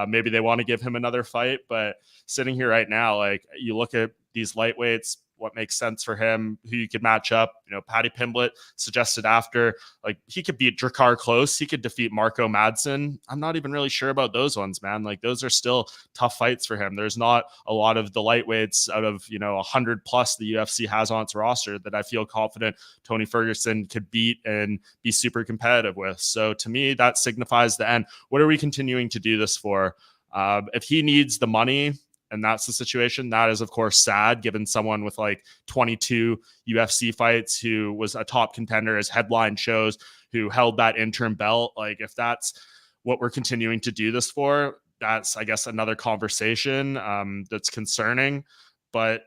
Maybe they want to give him another fight, but sitting here right now, like you look at these lightweights, what makes sense for him, who you could match up. Paddy Pimblett suggested after, like, he could beat Dricus close. He could defeat Marco Madsen. I'm not even really sure about those ones, man. Like, those are still tough fights for him. There's not a lot of the lightweights out of, 100 plus the UFC has on its roster that I feel confident Tony Ferguson could beat and be super competitive with. So to me, that signifies the end. What are we continuing to do this for? If he needs the money, and that's the situation, that is, of course, sad, given someone with like 22 UFC fights, who was a top contender as headline shows, who held that interim belt. Like, if that's what we're continuing to do this for, that's, I guess, another conversation that's concerning. But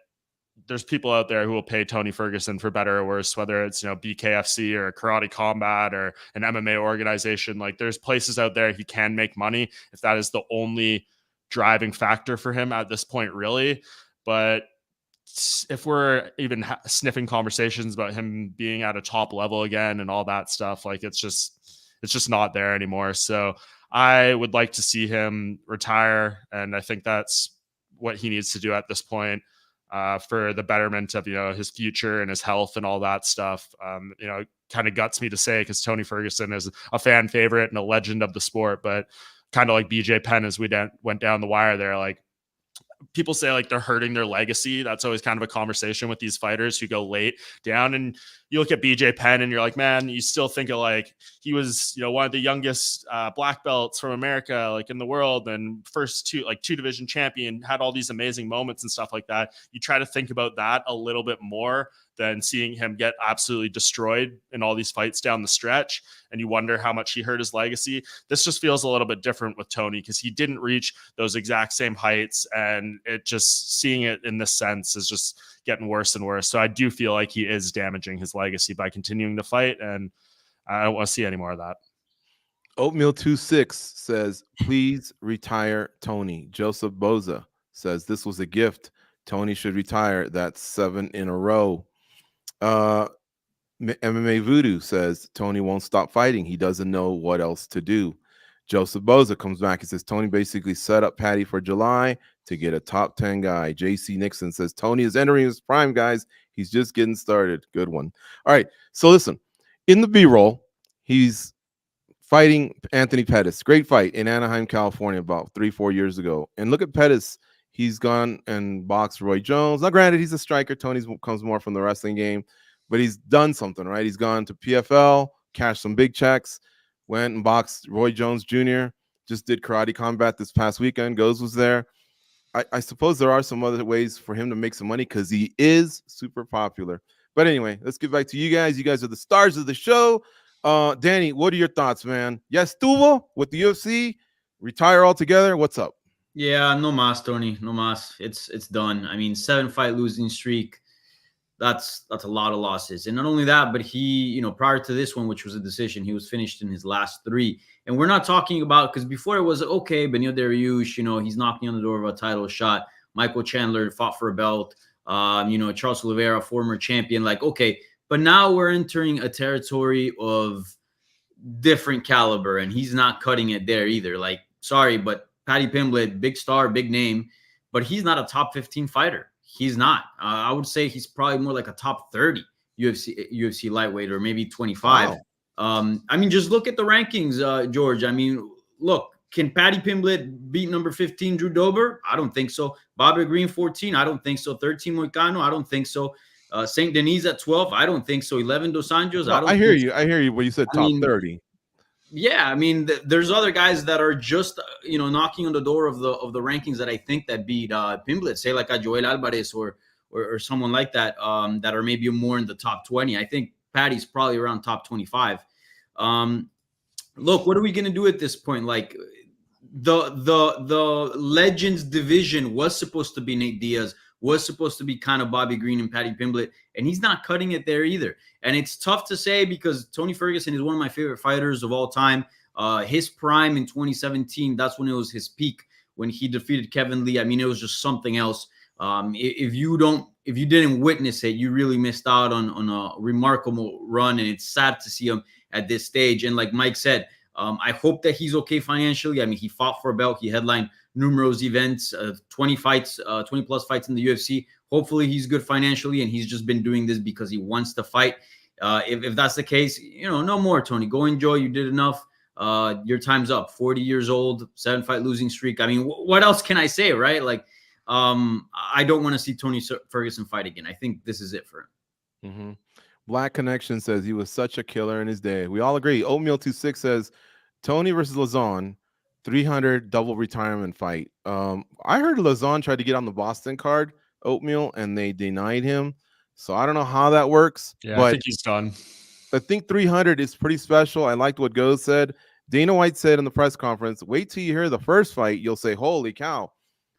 there's people out there who will pay Tony Ferguson for better or worse, whether it's, BKFC or Karate Combat or an MMA organization. Like, there's places out there he can make money if that is the only driving factor for him at this point, really. But if we're even sniffing conversations about him being at a top level again and all that stuff, like it's just not there anymore. So I would like to see him retire, and I think that's what he needs to do at this point, for the betterment of, his future and his health and all that stuff. Kind of guts me to say, because Tony Ferguson is a fan favorite and a legend of the sport, but kind of like BJ Penn, as we went down the wire there, like, people say like they're hurting their legacy. That's always kind of a conversation with these fighters who go late down. And you look at BJ Penn and you're like, man, you still think of like, he was, one of the youngest black belts from America, like in the world, and first two division champion, had all these amazing moments and stuff like that. You try to think about that a little bit more than seeing him get absolutely destroyed in all these fights down the stretch. And you wonder how much he hurt his legacy. This just feels a little bit different with Tony, because he didn't reach those exact same heights. And it just, seeing it in this sense is just getting worse and worse. So I do feel like he is damaging his legacy by continuing to fight. And I don't want to see any more of that. Oatmeal26 says, please retire Tony. Joseph Boza says, this was a gift. Tony should retire. That's 7 in a row. MMA Voodoo says, Tony won't stop fighting. He doesn't know what else to do. Joseph Boza comes back and says, Tony basically set up Paddy for July to get a top 10 guy. JC Nixon says, Tony is entering his prime, guys. He's just getting started. Good one. All right. So listen, in the B-roll, he's fighting Anthony Pettis. Great fight in Anaheim, California, about 3-4 years ago. And look at Pettis. He's gone and boxed Roy Jones. Now, granted, he's a striker. Tony comes more from the wrestling game, but he's done something, right? He's gone to PFL, cashed some big checks, went and boxed Roy Jones Jr., just did Karate Combat this past weekend. Goes was there. I suppose there are some other ways for him to make some money because he is super popular. But anyway, let's get back to you guys. You guys are the stars of the show. Danny, what are your thoughts, man? Yes, Tuvo with the UFC, retire altogether. What's up? Yeah, no mas, Tony. No mas. It's done. I mean, 7-fight losing streak. That's a lot of losses. And not only that, but he, prior to this one, which was a decision, he was finished in his last 3. And we're not talking about, because before it was, okay, Benil Dariush, he's knocking on the door of a title shot. Michael Chandler fought for a belt. Charles Oliveira, former champion. Like, okay. But now we're entering a territory of different caliber, and he's not cutting it there either. Like, sorry, but Paddy Pimblett, big star, big name, but he's not a top 15 fighter. He's not. I would say he's probably more like a top 30 UFC lightweight, or maybe 25. Wow. I mean, just look at the rankings, George. I mean, look, can Paddy Pimblett beat number 15 Drew Dober? I don't think so. Bobby Green 14? I don't think so. 13 Moicano? I don't think so. St. Denis at 12? I don't think so. 11 Dos Anjos? I hear you when you said top 30. Yeah, I mean, there's other guys that are just, knocking on the door of the rankings that I think that beat Pimblett, say like a Joel Alvarez or someone like that, that are maybe more in the top 20. I think Paddy's probably around top 25. Look, what are we going to do at this point? Like, the Legends division was supposed to be Nate Diaz, was supposed to be kind of Bobby Green and Paddy Pimblett, and he's not cutting it there either. And it's tough to say because Tony Ferguson is one of my favorite fighters of all time. His prime in 2017, that's when it was his peak, when he defeated Kevin Lee. I mean, it was just something else. If you didn't witness it, you really missed out on a remarkable run, and it's sad to see him at this stage. And like Mike said, I hope that he's okay financially. I mean, he fought for a belt. He headlined numerous events, 20 plus fights in the UFC. Hopefully he's good financially, and he's just been doing this because he wants to fight. If that's the case, no more, Tony. Go enjoy. You did enough. Your time's up. 40 years old, 7-fight losing streak. I mean, what else can I say, right? Like, I don't want to see Tony Ferguson fight again. I think this is it for him. Mm-hmm. Black Connection says he was such a killer in his day. We all agree. Oatmeal26 says Tony versus Lazon, 300 double retirement fight. I heard Lazon tried to get on the Boston card, Oatmeal, and they denied him. So I don't know how that works. Yeah, but I think he's done. I think 300 is pretty special. I liked what Goz said. Dana White said in the press conference, wait till you hear the first fight. You'll say, holy cow,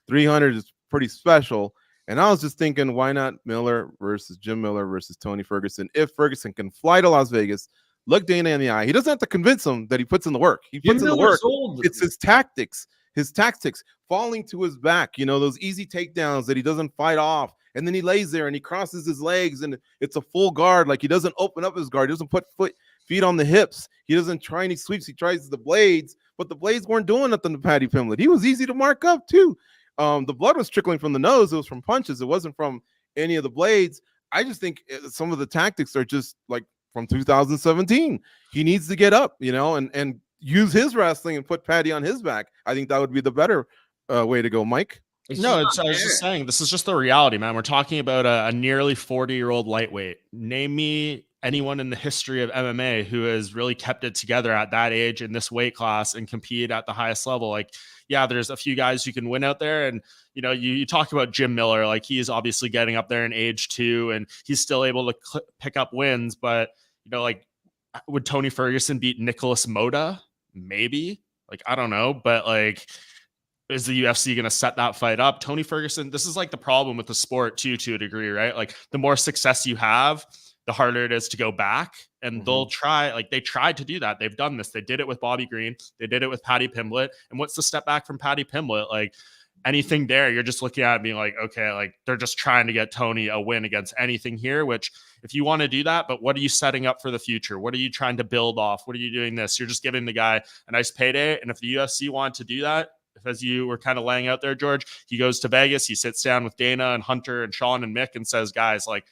300 is pretty special. And I was just thinking, why not Jim Miller versus Tony Ferguson? If Ferguson can fly to Las Vegas, look Dana in the eye. He doesn't have to convince him that he puts in the work. He puts in the work. It's his tactics, falling to his back, those easy takedowns that he doesn't fight off and then he lays there and he crosses his legs and it's a full guard. Like he doesn't open up his guard. He doesn't put feet on the hips. He doesn't try any sweeps. He tries the blades, but the blades weren't doing nothing to Paddy Pimblett. He was easy to mark up too. The blood was trickling from the nose. It was from punches. It wasn't from any of the blades. I just think some of the tactics are just like from 2017. He needs to get up, and use his wrestling and put Paddy on his back. I think that would be the better way to go, Mike. I was just saying, this is just the reality, man. We're talking about a nearly 40-year-old lightweight. Name me anyone in the history of MMA who has really kept it together at that age in this weight class and compete at the highest level. Like, yeah, there's a few guys who can win out there. And, you talk about Jim Miller, like he's obviously getting up there in age too, and he's still able to pick up wins. But, like, would Tony Ferguson beat Nicholas Moda? Maybe. Like, I don't know. But, like, is the UFC going to set that fight up? Tony Ferguson, this is like the problem with the sport too, to a degree, right? Like the more success you have, the harder it is to go back. And they'll try, like they tried to do that. They've done this. They did it with Bobby Green. They did it with Paddy Pimblett. And what's the step back from Paddy Pimblett? Like anything there, you're just looking at it being like, okay, like they're just trying to get Tony a win against anything here, which if you want to do that, but what are you setting up for the future? What are you trying to build off? What are you doing this? You're just giving the guy a nice payday. And if the UFC wanted to do that, if as you were kind of laying out there, George, he goes to Vegas, he sits down with Dana and Hunter and Sean and Mick and says, guys, like,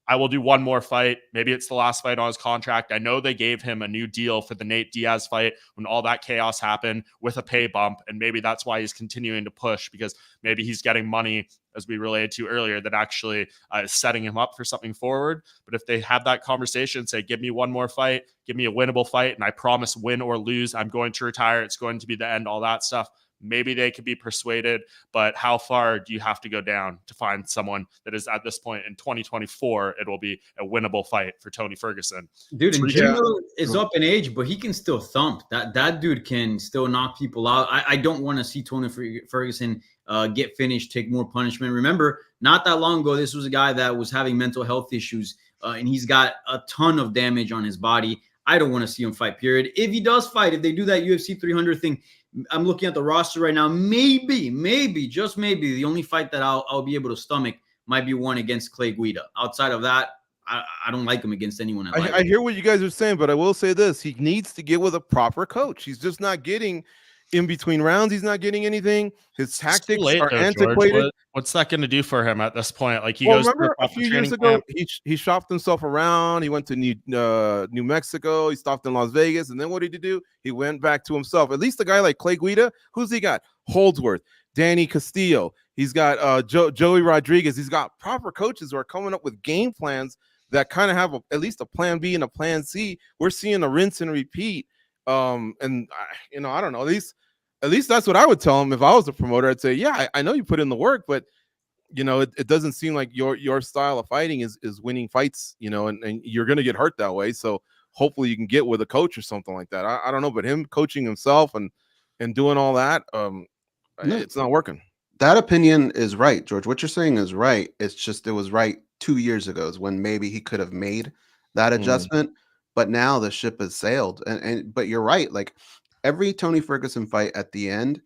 I will do one more fight. Maybe it's the last fight on his contract. I know they gave him a new deal for the Nate Diaz fight when all that chaos happened with a pay bump. And maybe that's why he's continuing to push, because maybe he's getting money, as we related to earlier, that actually is setting him up for something forward. But if they have that conversation, say, give me one more fight, give me a winnable fight, and I promise win or lose, I'm going to retire. It's going to be the end, all that stuff. Maybe they could be persuaded, but how far do you have to go down to find someone that is at this point in 2024, it will be a winnable fight for Tony Ferguson? Dude, and Jim Miller is up in age, but he can still thump. That dude can still knock people out. I don't want to see Tony Ferguson get finished, take more punishment. Remember, not that long ago, this was a guy that was having mental health issues, and he's got a ton of damage on his body. I don't want to see him fight, period. If he does fight, if they do that UFC 300 thing, I'm looking at the roster right now. Maybe, just maybe, the only fight that I'll be able to stomach might be one against Clay Guida. Outside of that, I don't like him against anyone. I hear what you guys are saying, but I will say this. He needs to get with a proper coach. He's just not getting in between rounds. He's not getting anything. His tactics are antiquated. What's that going to do for him at this point? Like he remember a few years ago, he shopped himself around. He went to New Mexico. He stopped in Las Vegas. And then what did he do? He went back to himself. At least a guy like Clay Guida, who's he got? Holdsworth, Danny Castillo. He's got Joey Rodriguez. He's got proper coaches who are coming up with game plans that kind of have at least a plan B and a plan C. We're seeing a rinse and repeat. I don't know. At least that's what I would tell him if I was a promoter. I'd say, yeah, I know you put in the work, but it doesn't seem like your style of fighting is winning fights, and you're going to get hurt that way. So hopefully you can get with a coach or something like that. I don't know, but him coaching himself and doing all that, it's not working. That opinion is right, George. What you're saying is right. It's just it was right 2 years ago when maybe he could have made that adjustment. But now the ship has sailed. But you're right. Like every Tony Ferguson fight at the end,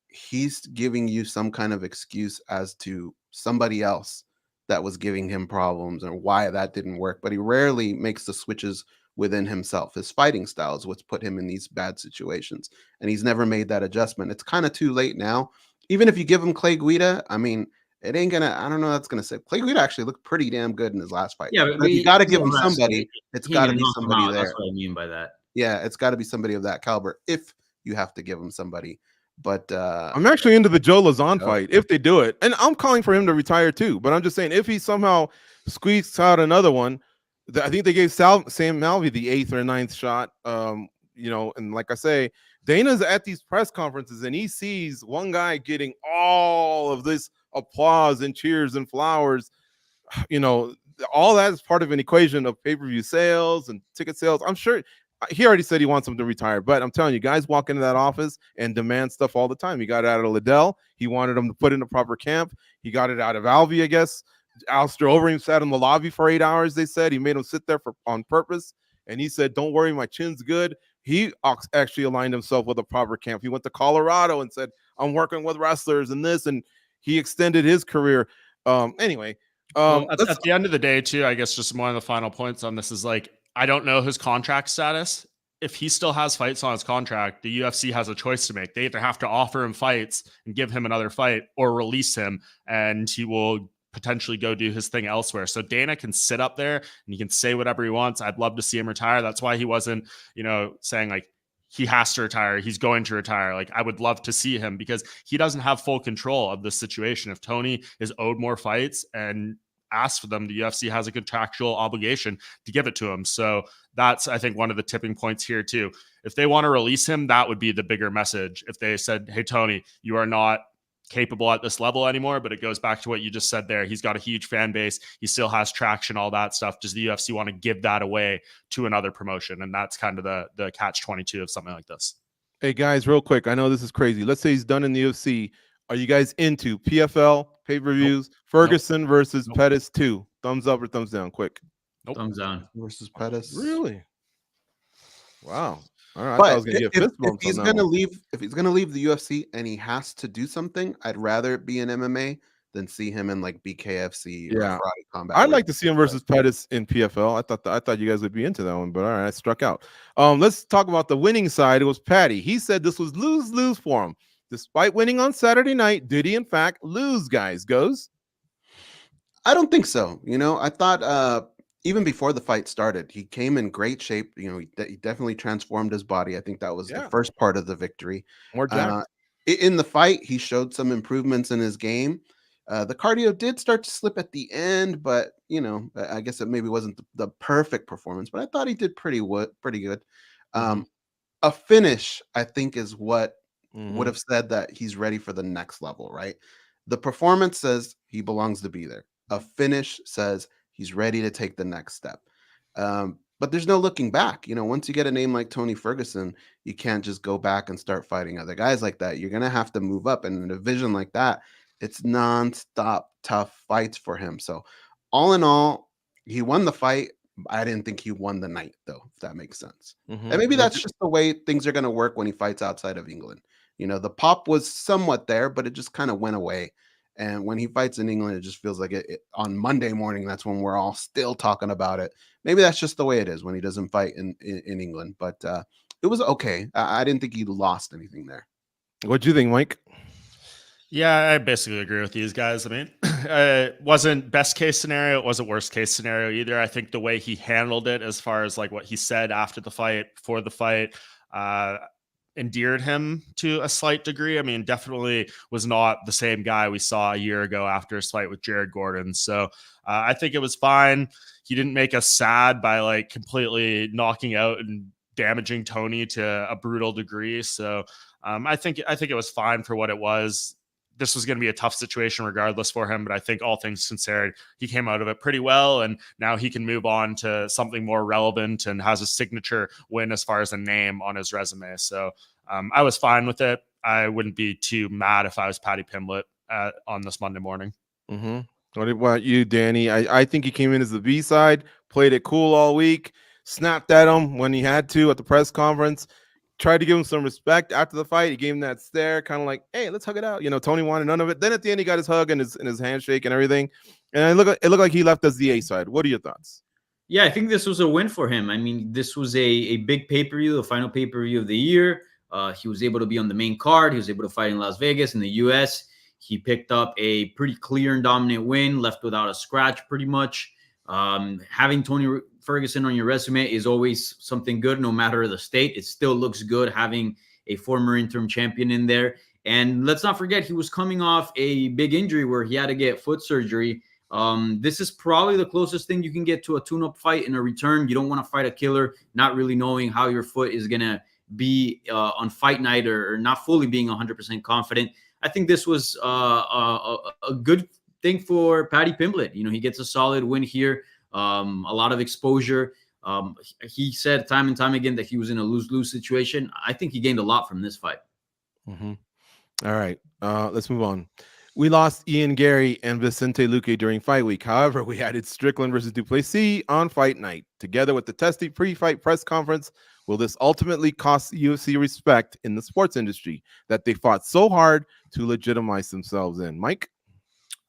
he's giving you some kind of excuse as to somebody else that was giving him problems or why that didn't work. But he rarely makes the switches within himself. His fighting style is what's put him in these bad situations. And he's never made that adjustment. It's kind of too late now. Even if you give him Clay Guida, I mean, it ain't gonna. I don't know. That's gonna say Clay Guida actually looked pretty damn good in his last fight. Yeah, but you got to give him somebody. It's got to be somebody there. That's what I mean by that. Yeah, it's got to be somebody of that caliber. If you have to give him somebody, but I'm actually into the Joe Lazon fight if they do it, and I'm calling for him to retire too. But I'm just saying if he somehow squeaks out another one, I think they gave Sam Malvey the 8th or 9th shot. And like I say, Dana's at these press conferences and he sees one guy getting all of this applause and cheers and flowers. All that is part of an equation of pay-per-view sales and ticket sales. I'm sure he already said he wants him to retire, but I'm telling you, guys walk into that office and demand stuff all the time. He got it out of Liddell. He wanted him to put in a proper camp. He got it out of Alvey, I guess. Alistair Overeem sat in the lobby for 8 hours, they said. He made him sit there on purpose. And he said, don't worry, my chin's good. He actually aligned himself with a proper camp. He went to Colorado and said, I'm working with wrestlers and this, and he extended his career. Anyway, At the end of the day, too, I guess just one of the final points on this is like, I don't know his contract status. If he still has fights on his contract, the UFC has a choice to make. They either have to offer him fights and give him another fight or release him, and he will potentially go do his thing elsewhere. So Dana can sit up there and he can say whatever he wants. I'd love to see him retire. That's why he wasn't, saying like he has to retire. He's going to retire. Like, I would love to see him because he doesn't have full control of this situation. If Tony is owed more fights and asked for them, the UFC has a contractual obligation to give it to him. So that's, I think, one of the tipping points here too. If they want to release him, that would be the bigger message. If they said, hey, Tony, you are not capable at this level anymore, but it goes back to what you just said there. He's got a huge fan base. He still has traction, all that stuff. Does the UFC want to give that away to another promotion? And that's kind of the catch-22 of something like this. Hey guys, real quick. I know this is crazy. Let's say he's done in the UFC. Are you guys into PFL pay-per-views? Nope. Ferguson versus Pettis 2. Thumbs up or thumbs down? Quick. Thumbs down. Versus Pettis. Really? Wow. All right. But I was gonna get fist bumps if he's gonna leave the UFC and he has to do something, I'd rather it be in MMA than see him in like BKFC or Friday Combat. I'd like to see him versus Pettis in PFL. I thought you guys would be into that one, but all right, I struck out. Let's talk about the winning side. It was Paddy. He said this was lose-lose for him. Despite winning on Saturday night, did he in fact lose, guys? Goes? I don't think so. I thought even before the fight started, he came in great shape. He definitely transformed his body. I think that was the first part of the victory. More jacked. In the fight, he showed some improvements in his game. The cardio did start to slip at the end, but I guess it maybe wasn't the perfect performance. But I thought he did pretty good. A finish, I think, is what would have said that he's ready for the next level, right? The performance says he belongs to be there. A finish says he's ready to take the next step. But there's no looking back. Once you get a name like Tony Ferguson, you can't just go back and start fighting other guys like that. You're going to have to move up. And in a division like that, it's nonstop tough fights for him. So all in all, he won the fight. I didn't think he won the night, though, if that makes sense. And maybe that's just the way things are going to work when he fights outside of England. The pop was somewhat there, but it just kind of went away. And when he fights in England, it just feels like it on Monday morning. That's when we're all still talking about it. Maybe that's just the way it is when he doesn't fight in England. But it was okay. I didn't think he lost anything there. What do you think, Mike? Yeah, I basically agree with these guys. I mean, it wasn't best case scenario. It wasn't worst case scenario either. I think the way he handled it, as far as like what he said after the fight, before the fight, endeared him to a slight degree. I mean, definitely was not the same guy we saw a year ago after his fight with Jared Gordon. So I think it was fine. He didn't make us sad by like completely knocking out and damaging Tony to a brutal degree. So I think it was fine for what it was. This was going to be a tough situation regardless for him, but I think all things considered, he came out of it pretty well, and now he can move on to something more relevant and has a signature win as far as a name on his resume. So I was fine with it. I wouldn't be too mad if I was Paddy Pimblett on this Monday morning. What about you, Danny? I think he came in as the B side, played it cool all week, snapped at him when he had to at the press conference. Tried to give him some respect after the fight. He gave him that stare, kind of like, hey, let's hug it out. Tony wanted none of it. Then at the end, he got his hug and his handshake and everything. And it looked like he left as the A side. What are your thoughts? Yeah, I think this was a win for him. I mean, this was a big pay-per-view, the final pay-per-view of the year. He was able to be on the main card. He was able to fight in Las Vegas in the U.S. He picked up a pretty clear and dominant win, left without a scratch pretty much. Having Tony Ferguson on your resume is always something good, no matter the state. It still looks good having a former interim champion in there. And let's not forget, he was coming off a big injury where he had to get foot surgery. This is probably the closest thing you can get to a tune-up fight in a return. You don't want to fight a killer, not really knowing how your foot is going to be on fight night or not fully being 100% confident. I think this was a good thing for Paddy Pimblett. He gets a solid win here. A lot of exposure. He said time and time again that he was in a lose-lose situation. I think he gained a lot from this fight. All right, let's move on. We lost Ian Gary and Vicente Luque during fight week. However, we added Strickland versus Plessis on fight night. Together with the testy pre-fight press conference, will this ultimately cost UFC respect in the sports industry that they fought so hard to legitimize themselves in? Mike?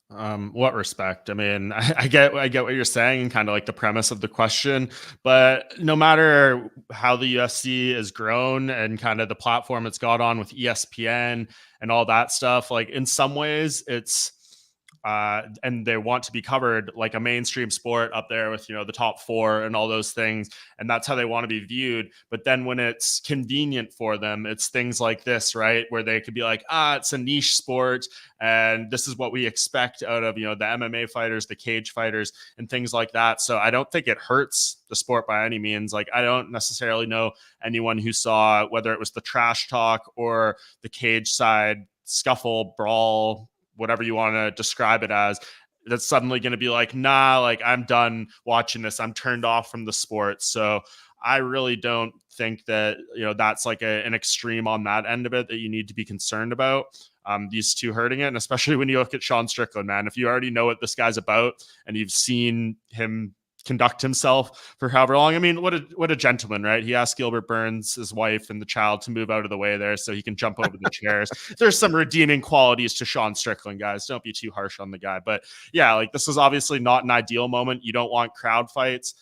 What respect? I mean, I get what you're saying and kind of like the premise of the question, but no matter how the UFC has grown and kind of the platform it's got on with ESPN and all that stuff, like in some ways it's and they want to be covered like a mainstream sport up there with, the top four and all those things. And that's how they want to be viewed. But then when it's convenient for them, it's things like this, right? Where they could be like, it's a niche sport. And this is what we expect out of, the MMA fighters, the cage fighters and things like that. So I don't think it hurts the sport by any means. Like, I don't necessarily know anyone who saw whether it was the trash talk or the cage side scuffle, brawl, whatever you want to describe it as, that's suddenly going to be like, nah, like I'm done watching this. I'm turned off from the sport. So I really don't think that, that's like an extreme on that end of it that you need to be concerned about. These two hurting it. And especially when you look at Sean Strickland, man, if you already know what this guy's about and you've seen him conduct himself for however long. I mean, what a gentleman, right? He asked Gilbert Burns, his wife, and the child to move out of the way there so he can jump over the chairs. There's some redeeming qualities to Sean Strickland, guys. Don't be too harsh on the guy. But yeah, like this is obviously not an ideal moment. You don't want crowd fights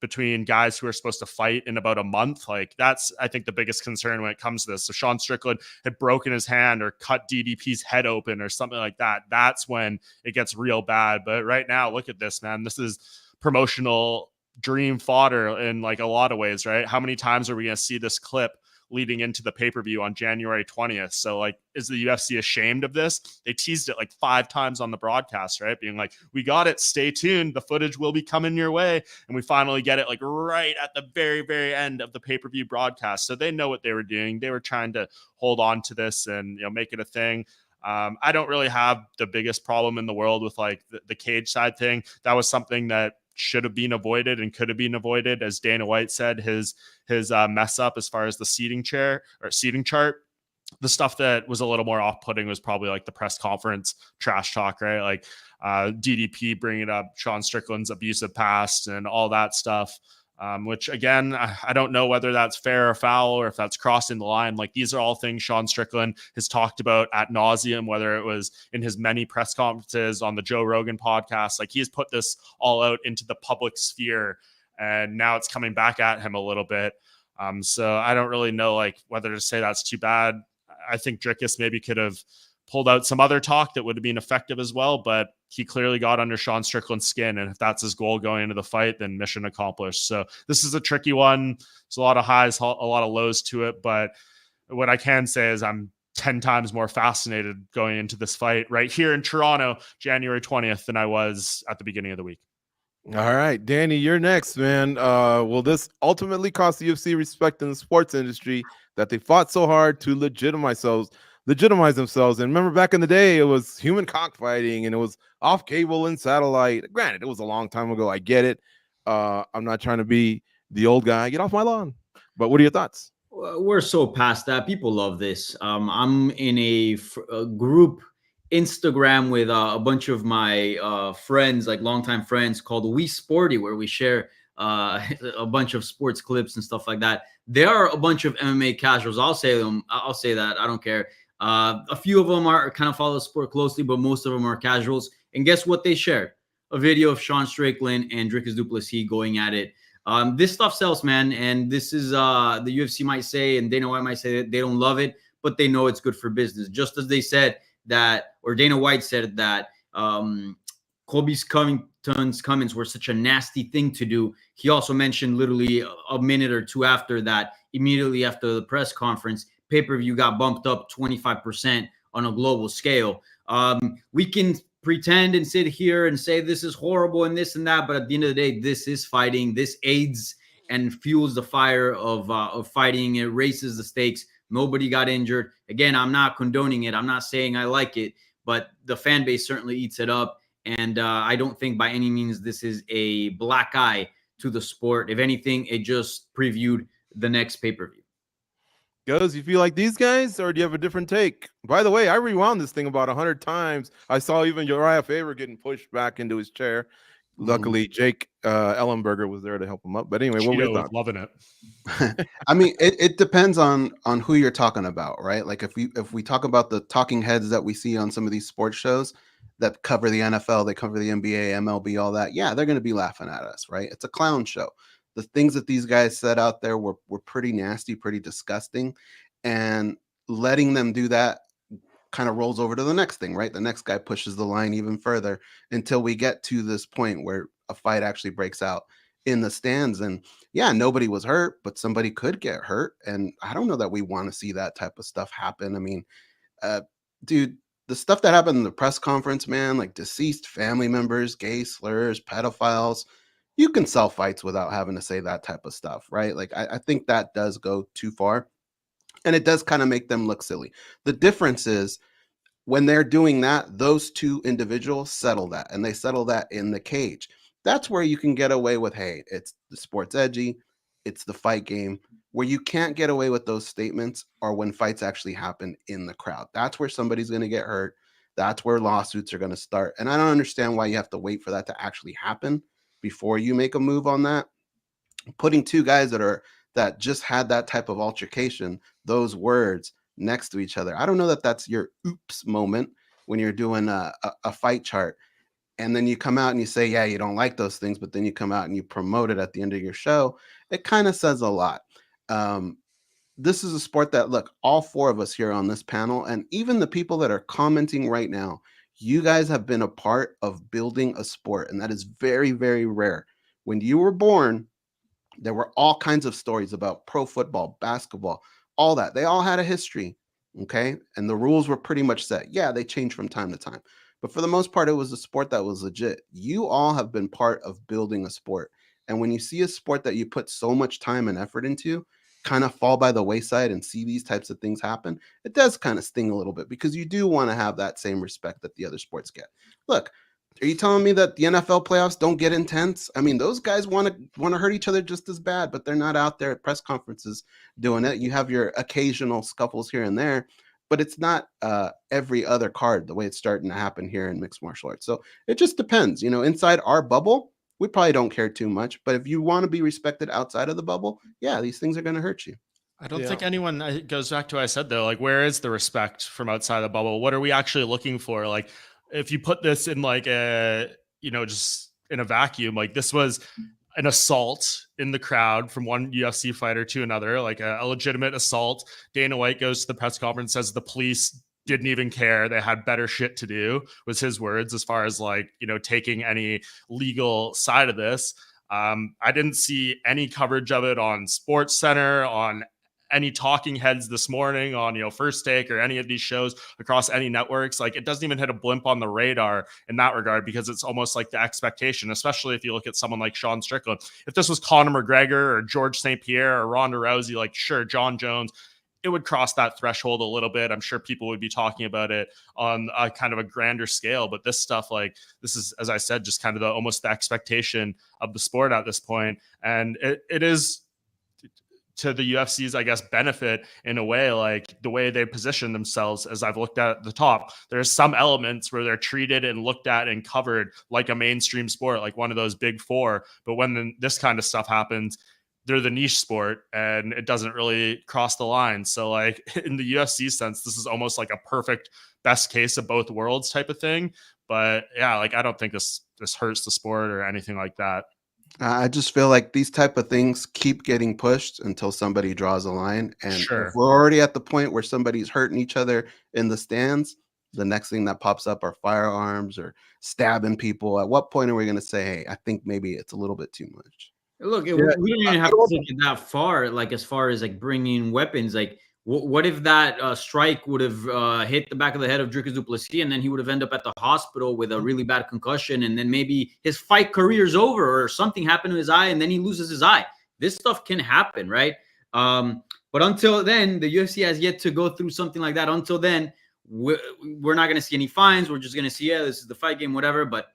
between guys who are supposed to fight in about a month. Like that's, I think, the biggest concern when it comes to this. So Sean Strickland had broken his hand or cut DDP's head open or something like that. That's when it gets real bad. But right now, look at this, man. This is promotional dream fodder in like a lot of ways, right? How many times are we going to see this clip leading into the pay-per-view on January 20th? So like, is the UFC ashamed of this? They teased it like 5 times on the broadcast, right? Being like, we got it, stay tuned, the footage will be coming your way. And we finally get it like right at the very, very end of the pay-per-view broadcast. So they know what they were doing. They were trying to hold on to this and, make it a thing. I don't really have the biggest problem in the world with like the cage side thing. That was something that should have been avoided and could have been avoided. As Dana White said, his mess up as far as the seating chart. The stuff that was a little more off-putting was probably like the press conference trash talk, right? Like DDP bringing up Sean Strickland's abusive past and all that stuff. Which again, I don't know whether that's fair or foul or if that's crossing the line. Like these are all things Sean Strickland has talked about ad nauseum, whether it was in his many press conferences on the Joe Rogan podcast. Like he has put this all out into the public sphere and now it's coming back at him a little bit. So I don't really know like whether to say that's too bad. I think Dricus maybe could have pulled out some other talk that would have been effective as well, but he clearly got under Sean Strickland's skin. And if that's his goal going into the fight, then mission accomplished. So this is a tricky one. There's a lot of highs, a lot of lows to it. But what I can say is I'm 10 times more fascinated going into this fight right here in Toronto, January 20th, than I was at the beginning of the week. All right, Danny, you're next, man. Will this ultimately cost the UFC respect in the sports industry that they fought so hard to legitimize themselves? And remember back in the day, it was human cockfighting and it was off cable and satellite. Granted, it was a long time ago. I get it. I'm not trying to be the old guy. Get off my lawn. But what are your thoughts? We're so past that. People love this. I'm in a group Instagram with a bunch of my friends, like longtime friends, called We Sporty, where we share a bunch of sports clips and stuff like that. There are a bunch of MMA casuals. I'll say that. I don't care. A few of them are kind of follow the sport closely, but most of them are casuals. And guess what they shared? A video of Sean Strickland and Dricus du Plessis going at it. This stuff sells, man. And this is the UFC might say, and Dana White might say that they don't love it, but they know it's good for business. Just as they said that, or Dana White said that Colby Covington's comments were such a nasty thing to do. He also mentioned literally a minute or two after that, immediately after the press conference, pay-per-view got bumped up 25% on a global scale. We can pretend and sit here and say this is horrible and this and that, but at the end of the day, this is fighting. This aids and fuels the fire of fighting. It raises the stakes. Nobody got injured. Again, I'm not condoning it. I'm not saying I like it, but the fan base certainly eats it up. And I don't think by any means this is a black eye to the sport. If anything, it just previewed the next pay-per-view. Goes, you feel like these guys, or do you have a different take? By the way, I rewound this thing about 100 times. I saw even Uriah Faber getting pushed back into his chair. Luckily, Jake Ellenberger was there to help him up. But anyway, what were your thoughts? Loving it. I mean, it depends on who you're talking about, right? Like if we talk about the talking heads that we see on some of these sports shows, that cover the NFL, they cover the NBA, MLB, all that. Yeah, they're going to be laughing at us, right? It's a clown show. The things that these guys said out there were pretty nasty, pretty disgusting. And letting them do that kind of rolls over to the next thing, right? The next guy pushes the line even further until we get to this point where a fight actually breaks out in the stands. And yeah, nobody was hurt, but somebody could get hurt. And I don't know that we want to see that type of stuff happen. I mean, dude, the stuff that happened in the press conference, man, like deceased family members, gay slurs, pedophiles, you can sell fights without having to say that type of stuff, right? Like, I think that does go too far. And it does kind of make them look silly. The difference is when they're doing that, those two individuals settle that, and they settle that in the cage. That's where you can get away with, hey, it's the sport's edgy, it's the fight game. Where you can't get away with those statements are when fights actually happen in the crowd. That's where somebody's going to get hurt. That's where lawsuits are going to start. And I don't understand why you have to wait for that to actually happen before you make a move on that. Putting two guys that just had that type of altercation, those words next to each other. I don't know that that's your oops moment when you're doing a fight chart. And then you come out and you say, yeah, you don't like those things, but then you come out and you promote it at the end of your show. It kind of says a lot. This is a sport that, look, all four of us here on this panel, and even the people that are commenting right now, you guys have been a part of building a sport. And that is very, very rare. When you were born, there were all kinds of stories about pro football, basketball, all that. They all had a history, okay? And the rules were pretty much set. Yeah, they changed from time to time. But for the most part, it was a sport that was legit. You all have been part of building a sport. And when you see a sport that you put so much time and effort into kind of fall by the wayside and see these types of things happen, it does kind of sting a little bit, because you do want to have that same respect that the other sports get. Look, are you telling me that the NFL playoffs don't get intense? I mean, those guys want to hurt each other just as bad, but they're not out there at press conferences doing it. You have your occasional scuffles here and there, but it's not every other card the way it's starting to happen here in mixed martial arts. So it just depends. You know, inside our bubble, we probably don't care too much. But if you want to be respected outside of the bubble, yeah, these things are going to hurt you. I don't think anyone, it goes back to what I said though, like, where is the respect from outside the bubble? What are we actually looking for? Like, if you put this in like a, just in a vacuum, like this was an assault in the crowd from one UFC fighter to another, like a legitimate assault. Dana White goes to the press conference, says the police didn't even care. They had better shit to do, was his words, as far as like, taking any legal side of this. I didn't see any coverage of it on Sports Center, on any talking heads this morning, on First Take or any of these shows across any networks. Like, it doesn't even hit a blimp on the radar in that regard, because it's almost like the expectation, especially if you look at someone like Sean Strickland. If this was Conor McGregor or George St. Pierre or Ronda Rousey, like, sure, John Jones, it would cross that threshold a little bit. I'm sure people would be talking about it on a kind of a grander scale, but this stuff, like, this is, as I said, just kind of almost the expectation of the sport at this point. And it is to the UFC's, I guess, benefit in a way, like the way they position themselves. As I've looked at the top, there's some elements where they're treated and looked at and covered like a mainstream sport, like one of those big four. But when this kind of stuff happens, they're the niche sport and it doesn't really cross the line. So like in the UFC sense, this is almost like a perfect best case of both worlds type of thing. But yeah, like, I don't think this hurts the sport or anything like that. I just feel like these type of things keep getting pushed until somebody draws a line. And Sure. If we're already at the point where somebody's hurting each other in the stands, the next thing that pops up are firearms or stabbing people. At what point are we going to say, hey, I think maybe it's a little bit too much? Look, we don't even have to take it that far. Like, as far as like bringing weapons, like what if that strike would have hit the back of the head of Dricus du Plessis, and then he would have ended up at the hospital with a really bad concussion, and then maybe his fight career's over, or something happened to his eye, and then he loses his eye. This stuff can happen, right? But until then, the UFC has yet to go through something like that. Until then, we're not going to see any fines. We're just going to see, yeah, this is the fight game, whatever. But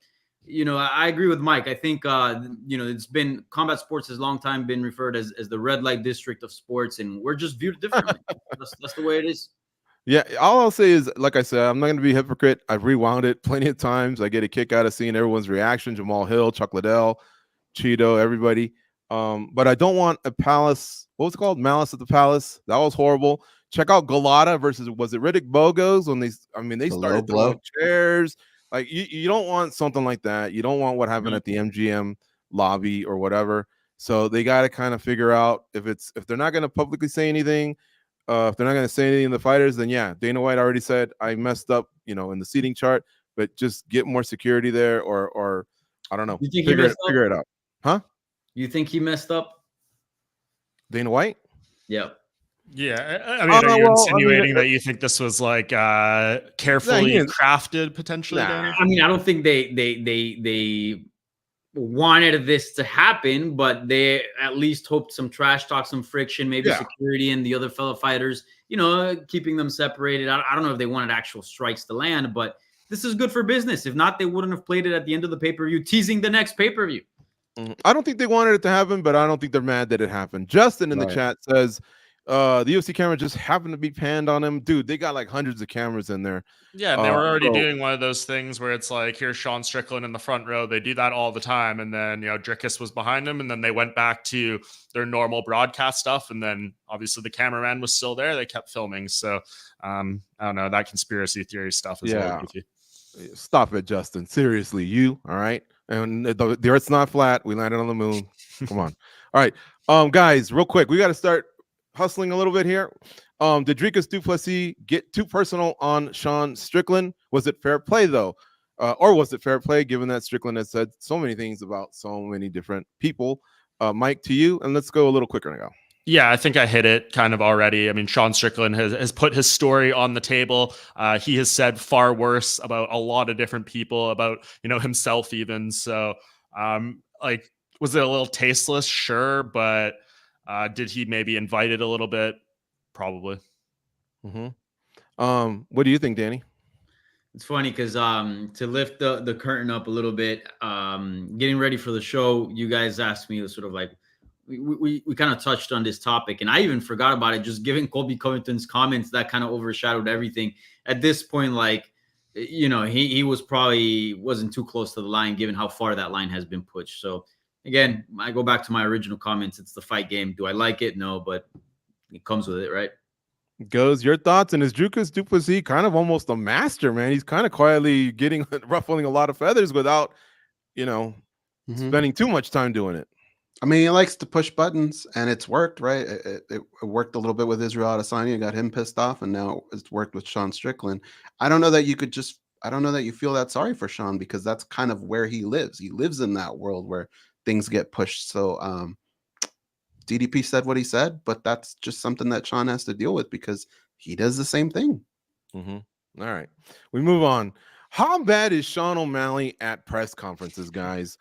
I agree with Mike. I think, it's been, combat sports has long time been referred as the red light district of sports, and we're just viewed differently. That's the way it is. Yeah, all I'll say is, like I said, I'm not going to be a hypocrite. I've rewound it plenty of times. I get a kick out of seeing everyone's reaction. Jamal Hill, Chuck Liddell, Cheeto, everybody. But I don't want a Palace. What was it called? Malice at the Palace. That was horrible. Check out Galata versus, was it Riddick Bogos, when they started throwing chairs. Like you don't want something like that. You don't want what happened at the MGM lobby or whatever. So they got to kind of figure out if they're not going to publicly say anything, if they're not going to say anything to the fighters, then yeah, Dana White already said I messed up, in the seating chart, but just get more security there, or I don't know, You think figure it out, huh? You think he messed up? Dana White? Yeah. Yeah, I mean, are you insinuating that you think this was like carefully crafted, potentially? Nah, I mean, I don't think they wanted this to happen, but they at least hoped some trash talk, some friction, maybe security and the other fellow fighters, keeping them separated. I don't know if they wanted actual strikes to land, but this is good for business. If not, they wouldn't have played it at the end of the pay-per-view, teasing the next pay-per-view. I don't think they wanted it to happen, but I don't think they're mad that it happened. Justin in the chat says the UFC camera just happened to be panned on him. Dude, they got like hundreds of cameras in there. Yeah, and they were already doing one of those things where it's like, here's Sean Strickland in the front row. They do that all the time. And then, Dricus was behind him. And then they went back to their normal broadcast stuff. And then obviously the cameraman was still there. They kept filming. So I don't know. That conspiracy theory stuff is a little goofy. Stop it, Justin. Seriously, you. All right. And the Earth's not flat. We landed on the moon. Come on. All right. Guys, real quick, we got to start hustling a little bit here. Did Dricus du Plessis get too personal on Sean Strickland? Was it fair play though? Or was it fair play given that Strickland has said so many things about so many different people? Mike, to you, and let's go a little quicker now. Yeah, I think I hit it kind of already. I mean, Sean Strickland has put his story on the table. He has said far worse about a lot of different people, about, himself even. So, was it a little tasteless? Sure. But did he maybe invite it a little bit? Probably. What do you think, Danny? It's funny because to lift the curtain up a little bit, getting ready for the show, you guys asked me to sort of like, we kind of touched on this topic, and I even forgot about it. Just given Colby Covington's comments, that kind of overshadowed everything. At this point, he was probably wasn't too close to the line, given how far that line has been pushed. So again, I go back to my original comments. It's the fight game. Do I like it? No, but it comes with it, right? Goes your thoughts, and is Dricus du Plessis kind of almost a master, man? He's kind of quietly ruffling a lot of feathers without, spending too much time doing it. I mean, he likes to push buttons, and it's worked, right? It worked a little bit with Israel Adesanya, got him pissed off, and now it's worked with Sean Strickland. I don't know that you feel that sorry for Sean, because that's kind of where he lives. He lives in that world where things get pushed. So DDP said what he said, but that's just something that Sean has to deal with because he does the same thing. All right, we move on. How bad is Sean O'Malley at press conferences, guys?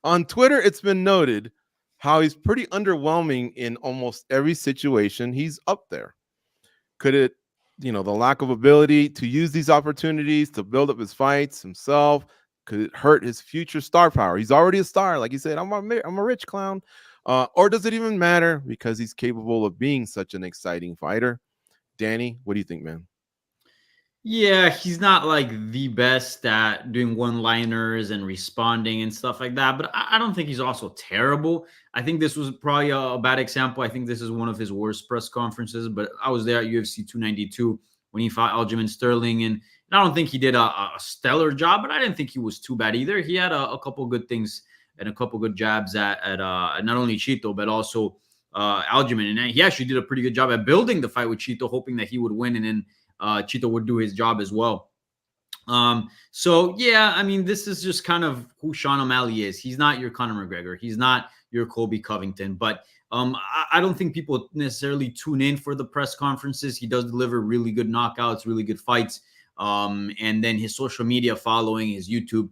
On Twitter, it's been noted how he's pretty underwhelming in almost every situation he's up there. Could it, the lack of ability to use these opportunities to build up his fights himself, could it hurt his future star power? He's already a star. Like he said, I'm a rich clown. Or does it even matter because he's capable of being such an exciting fighter? Danny, what do you think, man? Yeah, he's not like the best at doing one-liners and responding and stuff like that, but I don't think he's also terrible. I think this was probably a bad example. I think this is one of his worst press conferences, but I was there at UFC 292 when he fought Aljamain Sterling, and I don't think he did a stellar job, but I didn't think he was too bad either. He had a couple good things and a couple good jabs at not only Chito, but also Aljamain, and he actually did a pretty good job at building the fight with Chito, hoping that he would win, and then Chito would do his job as well. So yeah, I mean, this is just kind of who Sean O'Malley is. He's not your Conor McGregor. He's not your Colby Covington, but I don't think people necessarily tune in for the press conferences. He does deliver really good knockouts, really good fights. And then his social media following, his YouTube,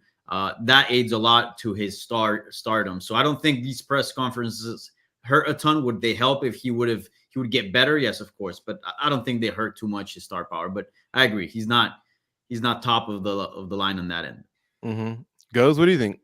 that aids a lot to his stardom. So I don't think these press conferences hurt a ton. Would they help if he would get better? Yes, of course. But I don't think they hurt too much his star power. But I agree. He's not top of the line on that end. Goes, what do you think?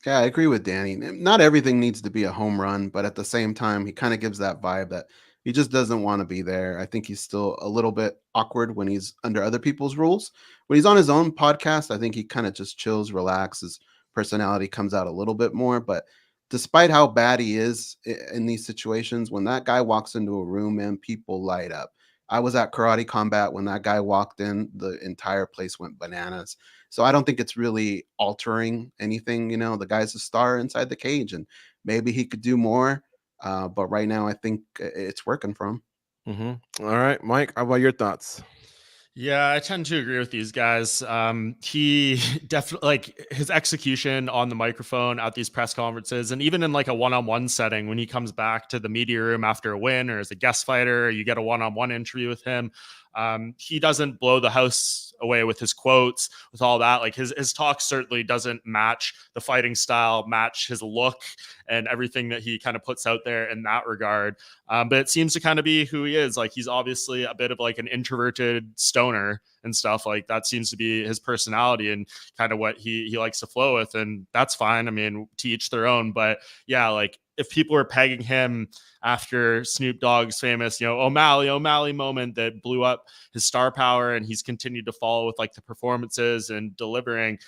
Yeah, I agree with Danny. Not everything needs to be a home run, but at the same time, he kind of gives that vibe that he just doesn't want to be there. I think he's still a little bit awkward when he's under other people's rules. When he's on his own podcast, I think he kind of just chills, relaxes. Personality comes out a little bit more, but despite how bad he is in these situations, when that guy walks into a room, man, people light up. I was at Karate Combat when that guy walked in, the entire place went bananas. So I don't think it's really altering anything. You know, the guy's a star inside the cage, and maybe he could do more. But right now, I think it's working for him. All right, Mike, how about your thoughts? Yeah, I tend to agree with these guys. He definitely, like, his execution on the microphone at these press conferences, and even in like a one-on-one setting, when he comes back to the media room after a win or as a guest fighter, you get a one-on-one interview with him. He doesn't blow the house away with his quotes, with all that. Like his talk certainly doesn't match the fighting style, match his look and everything that he kind of puts out there in that regard. But it seems to kind of be who he is. Like, he's obviously a bit of like an introverted stoner and stuff. Like, that seems to be his personality and kind of what he likes to flow with. And that's fine. I mean, to each their own. But yeah, like, if people were pegging him after Snoop Dogg's famous, O'Malley moment that blew up his star power, and he's continued to follow with like the performances and delivering,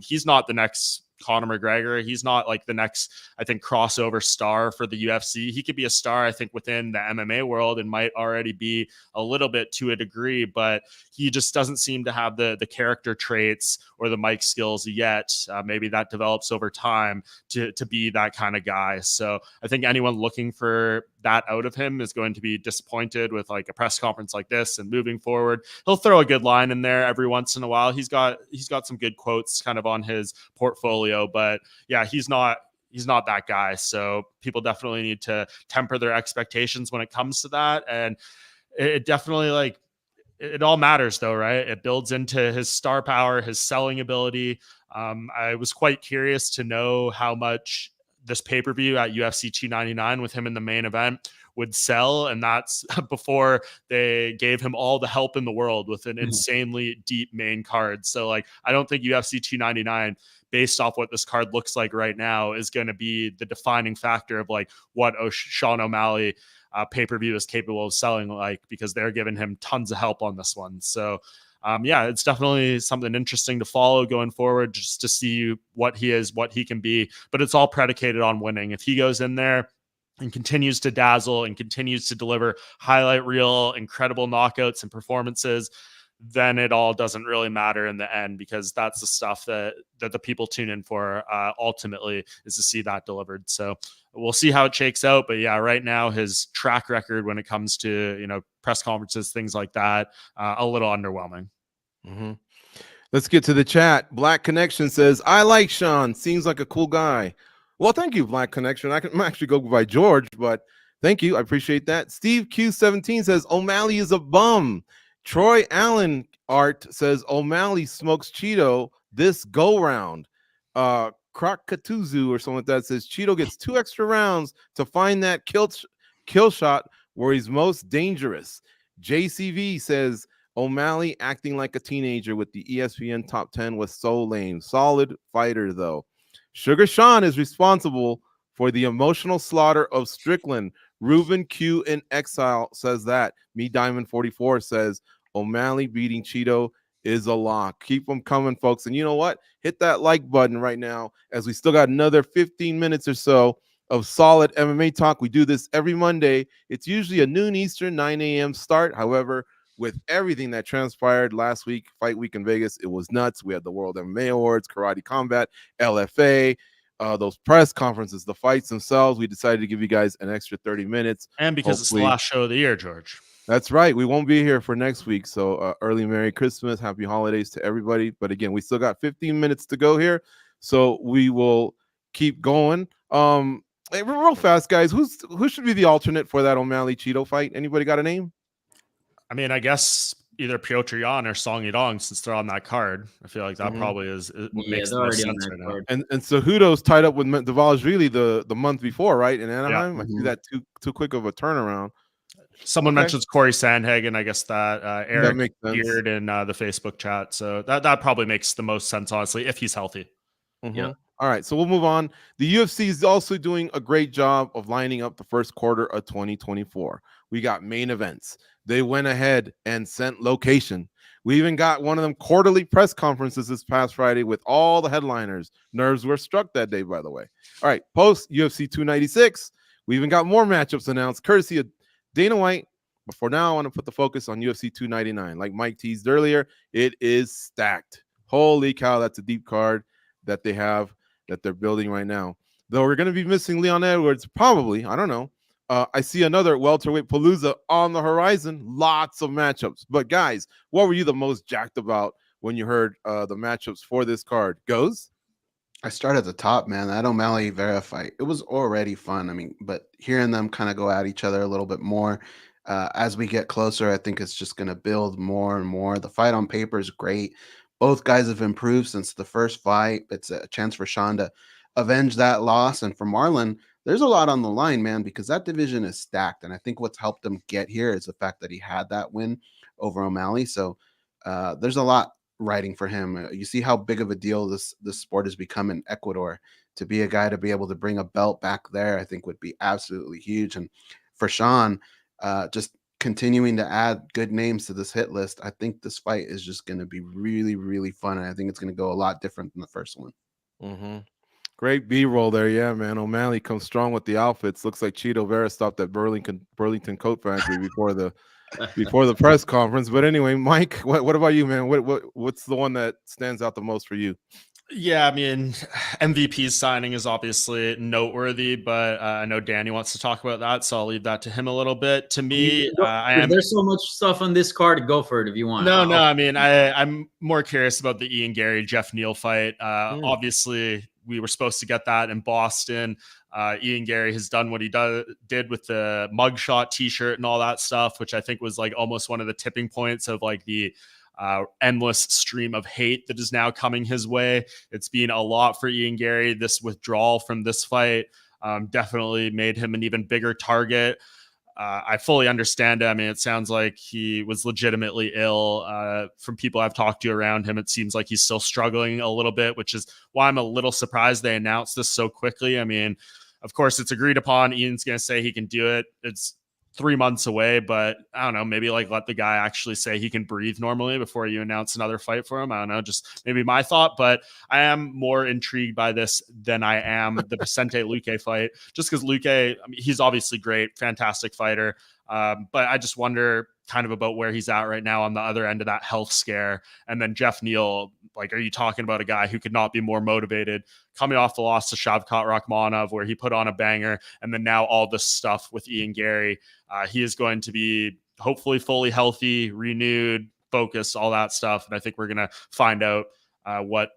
he's not the next Conor McGregor. He's not like the next, I think, crossover star for the UFC. He could be a star, I think, within the MMA world and might already be a little bit to a degree, but he just doesn't seem to have the character traits or the mic skills yet. Maybe that develops over time to be that kind of guy. So I think anyone looking for that out of him is going to be disappointed with like a press conference like this. And moving forward, he'll throw a good line in there every once in a while. He's got some good quotes kind of on his portfolio, but yeah, he's not that guy. So people definitely need to temper their expectations when it comes to that. And it definitely, like, it all matters though, right? It builds into his star power, his selling ability. I was quite curious to know how much this pay-per-view at UFC 299 with him in the main event would sell. And that's before they gave him all the help in the world with an insanely deep main card. So like, I don't think UFC 299, based off what this card looks like right now, is going to be the defining factor of like what Sean O'Malley pay-per-view is capable of selling, like, because they're giving him tons of help on this one. So yeah, it's definitely something interesting to follow going forward, just to see what he is, what he can be. But it's all predicated on winning. If he goes in there and continues to dazzle and continues to deliver highlight reel, incredible knockouts and performances, then it all doesn't really matter in the end, because that's the stuff that the people tune in for ultimately, is to see that delivered. So we'll see how it shakes out. But yeah, right now his track record when it comes to, press conferences, things like that, a little underwhelming. Let's get to the chat. Black Connection says, I like Sean. Seems like a cool guy. Well, thank you, Black Connection. I can actually go by George, but thank you. I appreciate that. Steve Q17 says, O'Malley is a bum. Troy Allen Art says, O'Malley smokes Cheeto this go round. Krakatuzu or something like that says, Cheeto gets 2 extra rounds to find that kill shot where he's most dangerous. JCV says, O'Malley acting like a teenager with the ESPN top 10 was so lame. Solid fighter, though. Sugar Sean is responsible for the emotional slaughter of Strickland. Ruben Q in Exile says that. Me Diamond 44 says, O'Malley beating Cheeto is a lock. Keep them coming, folks. And you know what? Hit that like button right now, as we still got another 15 minutes or so of solid MMA talk. We do this every Monday. It's usually a noon Eastern, 9 a.m. start. However, with everything that transpired last week, Fight Week in Vegas, it was nuts. We had the World MMA Awards, Karate Combat, LFA, those press conferences, the fights themselves. We decided to give you guys an extra 30 minutes. And because it's the last show of the year, George. That's right. We won't be here for next week. So early Merry Christmas, Happy Holidays to everybody. But again, we still got 15 minutes to go here. So we will keep going. Hey, real fast, guys, who should be the alternate for that O'Malley Cheeto fight? Anybody got a name? I mean, I guess either Piotr Jan or Song Yadong, since they're on that card. I feel like that probably is what makes the most sense right now. And Cejudo's tied up with Dvalishvili the month before, right? In Anaheim. I see that too quick of a turnaround. Someone mentions Corey Sandhagen. I guess that Eric appeared in the Facebook chat. So that probably makes the most sense, honestly, if he's healthy. Yeah. All right, so we'll move on. The UFC is also doing a great job of lining up the first quarter of 2024. We got main events. They went ahead and sent location. We even got one of them quarterly press conferences this past Friday with all the headliners. Nerves were struck that day, by the way. All right, post UFC 296, we even got more matchups announced, courtesy of Dana White But for now, I want to put the focus on UFC 299. Like Mike teased earlier, it is stacked. Holy cow, that's a deep card that they have, that they're building right now. Though we're going to be missing Leon Edwards, probably. I don't know. I see another welterweight palooza on the horizon. Lots of matchups. But guys, what were you the most jacked about when you heard the matchups for this card? Goes? I start at the top, man. That O'Malley Vera fight, it was already fun. I mean, but hearing them kind of go at each other a little bit more as we get closer, I think it's just going to build more and more. The fight on paper is great. Both guys have improved since the first fight. It's a chance for Sean to avenge that loss. And for Marlon, there's a lot on the line, man, because that division is stacked. And I think what's helped him get here is the fact that he had that win over O'Malley. So there's a lot writing for him. You see how big of a deal this sport has become in Ecuador. To be a guy to be able to bring a belt back there, I think would be absolutely huge. And for Sean, just continuing to add good names to this hit list, I think this fight is just going to be really, really fun. And I think it's going to go a lot different than the first one. Mm-hmm. Great B-roll there. Yeah, man. O'Malley comes strong with the outfits. Looks like Cheeto Vera stopped at Burlington Coat Factory before the press conference. But anyway, Mike, what about you, man? What's the one that stands out the most for you? Yeah, I mean, MVP's signing is obviously noteworthy, but I know Danny wants to talk about that, so I'll leave that to him a little bit. To me, there's so much stuff on this card. Go for it if you want. No, I mean, I'm more curious about the Ian Gary Jeff Neal fight. Obviously, we were supposed to get that in Boston. Ian Gary has done what he did with the mugshot T-shirt and all that stuff, which I think was like almost one of the tipping points of like the endless stream of hate that is now coming his way. It's been a lot for Ian Gary. This withdrawal from this fight definitely made him an even bigger target. I fully understand it. I mean, it sounds like he was legitimately ill. From people I've talked to around him, it seems like he's still struggling a little bit, which is why I'm a little surprised they announced this so quickly. I mean, of course, it's agreed upon. Ian's going to say he can do it. It's 3 months away, but I don't know, maybe like let the guy actually say he can breathe normally before you announce another fight for him. I don't know, just maybe my thought, but I am more intrigued by this than I am the Vicente Luque fight, just because Luque, I mean, he's obviously great, fantastic fighter. But I just wonder kind of about where he's at right now on the other end of that health scare. And then Jeff Neal, like, are you talking about a guy who could not be more motivated coming off the loss to Shavkat Rakhmonov, where he put on a banger, and then now all this stuff with Ian Gary. He is going to be hopefully fully healthy, renewed, focused, all that stuff. And I think we're going to find out what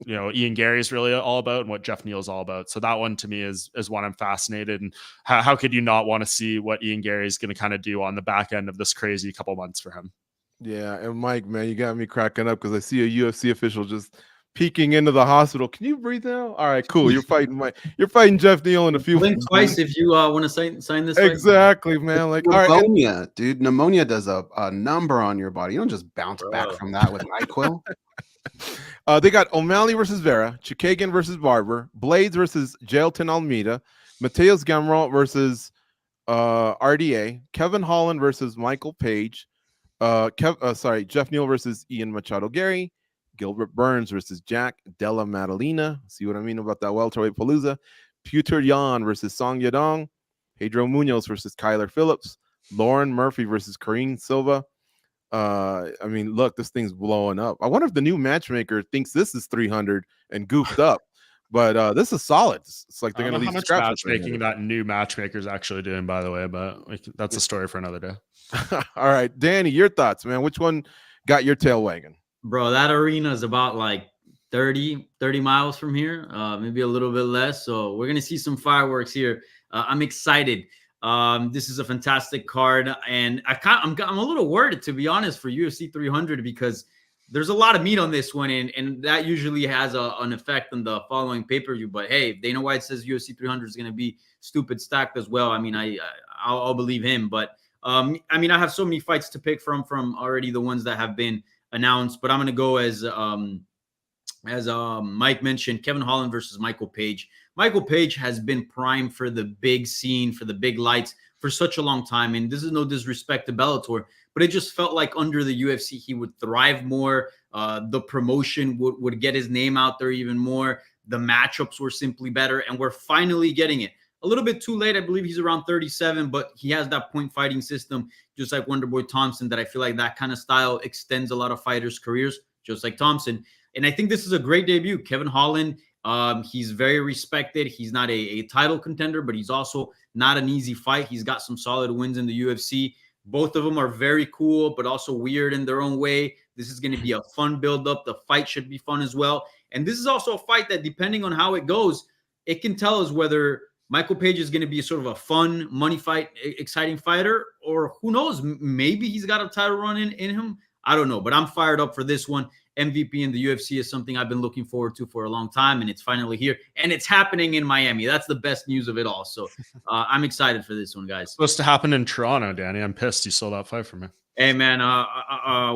Ian Gary is really all about and what Jeff Neal is all about. So that one to me is one I'm fascinated. And how could you not want to see what Ian Gary is going to kind of do on the back end of this crazy couple months for him? Yeah, and Mike, man, you got me cracking up because I see a UFC official just peeking into the hospital. Can you breathe now? All right, cool. You're fighting Jeff Neal in a few. Blink twice if you want to sign this. Exactly, man. Like pneumonia, right, dude. Pneumonia does a number on your body. You don't just bounce back from that with NyQuil. They got O'Malley versus Vera, Chikagan versus Barber, Blades versus Jailton Almeida, Mateus Gamrot versus RDA, Kevin Holland versus Michael Page, Jeff Neal versus Ian Machado Gary, Gilbert Burns versus Jack Della Maddalena. See what I mean about that welterweight palooza? Peter Yan versus Song Yadong, Pedro Munoz versus Kyler Phillips, Lauren Murphy versus Karine Silva. I mean, look, this thing's blowing up. I wonder if the new matchmaker thinks this is 300 and goofed up, but this is solid. It's like they're going to leave scraps. Matchmaking that new matchmaker is actually doing, by the way, but that's a story for another day. All right, Danny, your thoughts, man. Which one got your tail wagging? Bro, that arena is about like 30 miles from here, maybe a little bit less. So we're going to see some fireworks here. I'm excited. This is a fantastic card, and I'm a little worried, to be honest, for UFC 300 because there's a lot of meat on this one, and that usually has an effect on the following pay-per-view. But hey, if Dana White says UFC 300 is going to be stupid stacked as well, I mean, I'll believe him. But I mean, I have so many fights to pick from already, the ones that have been announced. But I'm going to go as Mike mentioned, Kevin Holland versus Michael Page. Michael Page has been primed for the big scene, for the big lights for such a long time. And this is no disrespect to Bellator, but it just felt like under the UFC, he would thrive more. The promotion would get his name out there even more. The matchups were simply better. And we're finally getting it. a little bit too late. I believe he's around 37, but he has that point fighting system, just like Wonderboy Thompson, that I feel like that kind of style extends a lot of fighters' careers, just like Thompson. And I think this is a great debut. Kevin Holland, he's very respected. He's not a title contender, but he's also not an easy fight. He's got some solid wins in the UFC. Both of them are very cool, but also weird in their own way. This is going to be a fun build-up. The fight should be fun as well. And this is also a fight that, depending on how it goes, it can tell us whether Michael Page is going to be sort of a fun, money fight, exciting fighter, or who knows, maybe he's got a title run in him. I don't know, but I'm fired up for this one. MVP in the UFC is something I've been looking forward to for a long time, and it's finally here, and it's happening in Miami. That's the best news of it all. So I'm excited for this one, guys. It's supposed to happen in Toronto, Danny. I'm pissed you sold that fight for me. Hey, man,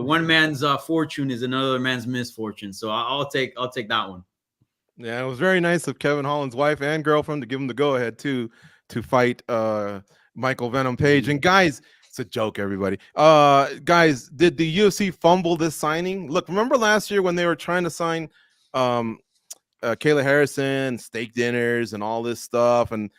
one man's fortune is another man's misfortune. So I'll take that one. Yeah, it was very nice of Kevin Holland's wife and girlfriend to give him the go-ahead to fight Michael Venom Page. And guys, it's a joke, everybody. Guys, did the UFC fumble this signing? Look, remember last year when they were trying to sign Kayla Harrison, steak dinners, and all this stuff, and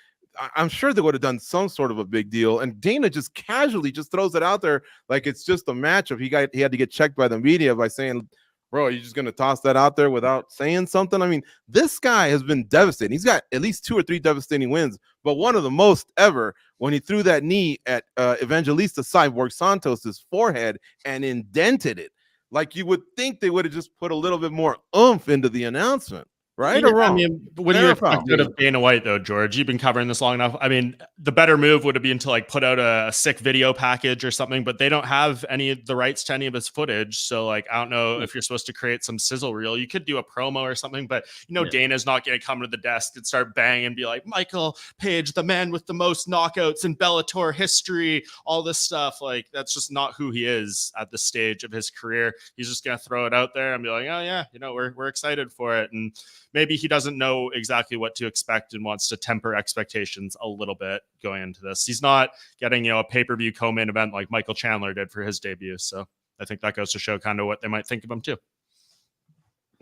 I'm sure they would have done some sort of a big deal. And Dana just casually just throws it out there like it's just a matchup. He had to get checked by the media by saying, bro, are you just going to toss that out there without saying something? I mean, this guy has been devastating. He's got at least 2 or 3 devastating wins, but one of the most ever when he threw that knee at Evangelista Cyborg Santos's forehead and indented it. Like, you would think they would have just put a little bit more oomph into the announcement. Right or wrong? I mean, what do you expect out of Dana White, though, George? You've been covering this long enough. I mean, the better move would have been to like put out a sick video package or something, but they don't have any of the rights to any of his footage. So, like, I don't know if you're supposed to create some sizzle reel. You could do a promo or something, but Dana's not going to come to the desk and start banging and be like, Michael Page, the man with the most knockouts in Bellator history, all this stuff. Like, that's just not who he is at this stage of his career. He's just going to throw it out there and be like, oh yeah, we're excited for it. And maybe he doesn't know exactly what to expect and wants to temper expectations a little bit going into this. He's not getting, a pay-per-view co-main event like Michael Chandler did for his debut. So I think that goes to show kind of what they might think of him too.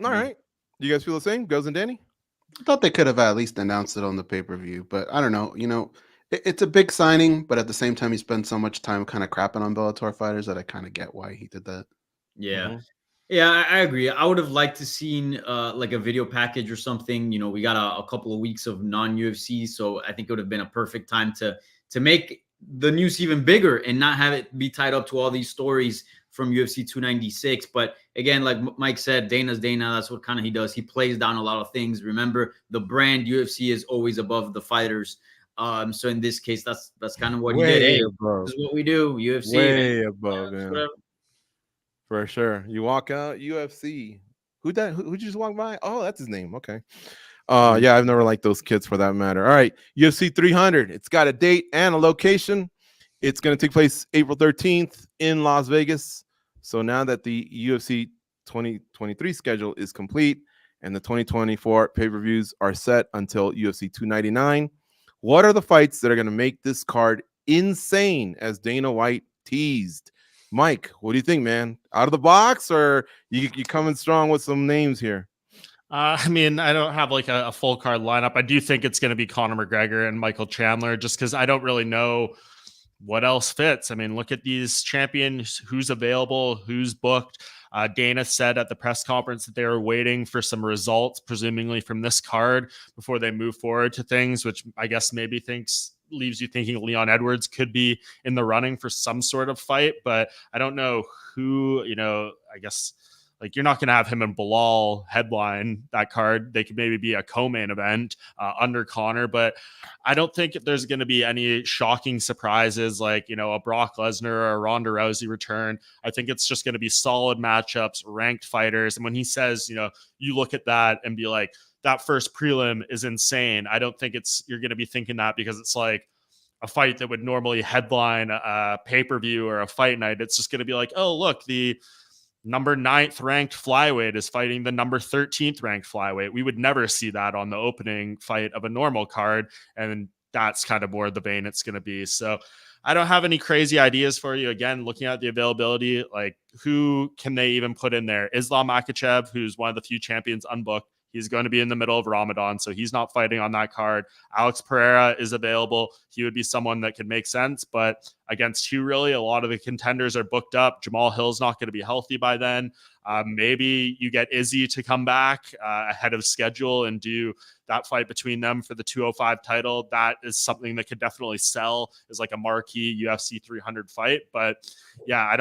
All right. You guys feel the same? Goes and Danny? I thought they could have at least announced it on the pay-per-view, but I don't know. It's a big signing, but at the same time, he spent so much time kind of crapping on Bellator fighters that I kind of get why he did that. Yeah. Mm-hmm. Yeah, I agree. I would have liked to seen like a video package or something. We got a couple of weeks of non-UFC, so I think it would have been a perfect time to make the news even bigger and not have it be tied up to all these stories from UFC 296. But again, like Mike said, Dana's Dana. That's what kind of he does. He plays down a lot of things. Remember, the brand UFC is always above the fighters. So in this case, that's kind of what he did. Hey, this is what we do. UFC, way above, man. For sure. You walk out, UFC. Who'd you just walk by? Oh, that's his name. Okay. Yeah, I've never liked those kids for that matter. All right. UFC 300. It's got a date and a location. It's going to take place April 13th in Las Vegas. So now that the UFC 2023 schedule is complete and the 2024 pay-per-views are set until UFC 299, what are the fights that are going to make this card insane, as Dana White teased? Mike, what do you think, man? Out of the box, or you coming strong with some names here? I mean, I don't have like a full card lineup. I do think it's going to be Conor McGregor and Michael Chandler, just because I don't really know what else fits. I mean, look at these champions, who's available, who's booked. Dana said at the press conference that they were waiting for some results, presumably from this card, before they move forward to things, which I guess maybe leaves you thinking Leon Edwards could be in the running for some sort of fight, but I don't know who, I guess like you're not going to have him and Bilal headline that card. They could maybe be a co-main event under Conor, but I don't think there's going to be any shocking surprises like, a Brock Lesnar or a Ronda Rousey return. I think it's just going to be solid matchups, ranked fighters. And when he says, you look at that and be like, that first prelim is insane, I don't think you're going to be thinking that because it's like a fight that would normally headline a pay-per-view or a fight night. It's just going to be like, oh, look, the number 9th ranked flyweight is fighting the number 13th ranked flyweight. We would never see that on the opening fight of a normal card. And that's kind of more the vein it's going to be. So I don't have any crazy ideas for you. Again, looking at the availability, like who can they even put in there? Islam Makhachev, who's one of the few champions unbooked. He's going to be in the middle of Ramadan, so he's not fighting on that card. Alex Pereira is available. He would be someone that could make sense, but against who really? A lot of the contenders are booked up. Jamal Hill's not going to be healthy by then. Maybe you get Izzy to come back ahead of schedule and do that fight between them for the 205 title. That is something that could definitely sell as like a marquee UFC 300 fight. But yeah, I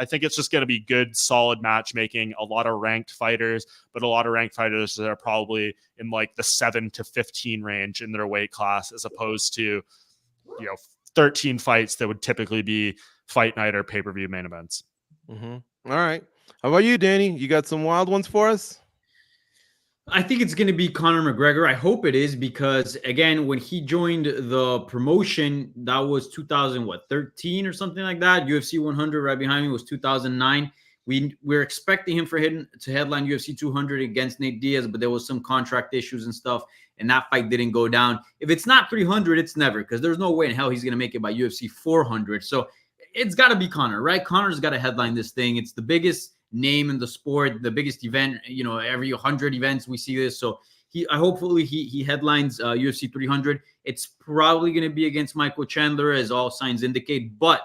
think it's just going to be good, solid matchmaking, a lot of ranked fighters, but a lot of ranked fighters that are probably in like the 7 to 15 range in their weight class, as opposed to, 13 fights that would typically be fight night or pay-per-view main events. All right. How about you, Danny? You got some wild ones for us? I think it's going to be Conor McGregor. I hope it is, because again, when he joined the promotion, that was 2013 or something like that. UFC 100 right behind me was 2009. We're expecting him to headline UFC 200 against Nate Diaz, but there was some contract issues and stuff, and that fight didn't go down. If it's not 300, it's never, because there's no way in hell he's going to make it by UFC 400. So it's got to be Conor, right? Conor's got to headline this thing. It's the biggest name in the sport, the biggest event. Every 100 events we see this. So hopefully he headlines UFC 300. It's probably going to be against Michael Chandler, as all signs indicate. But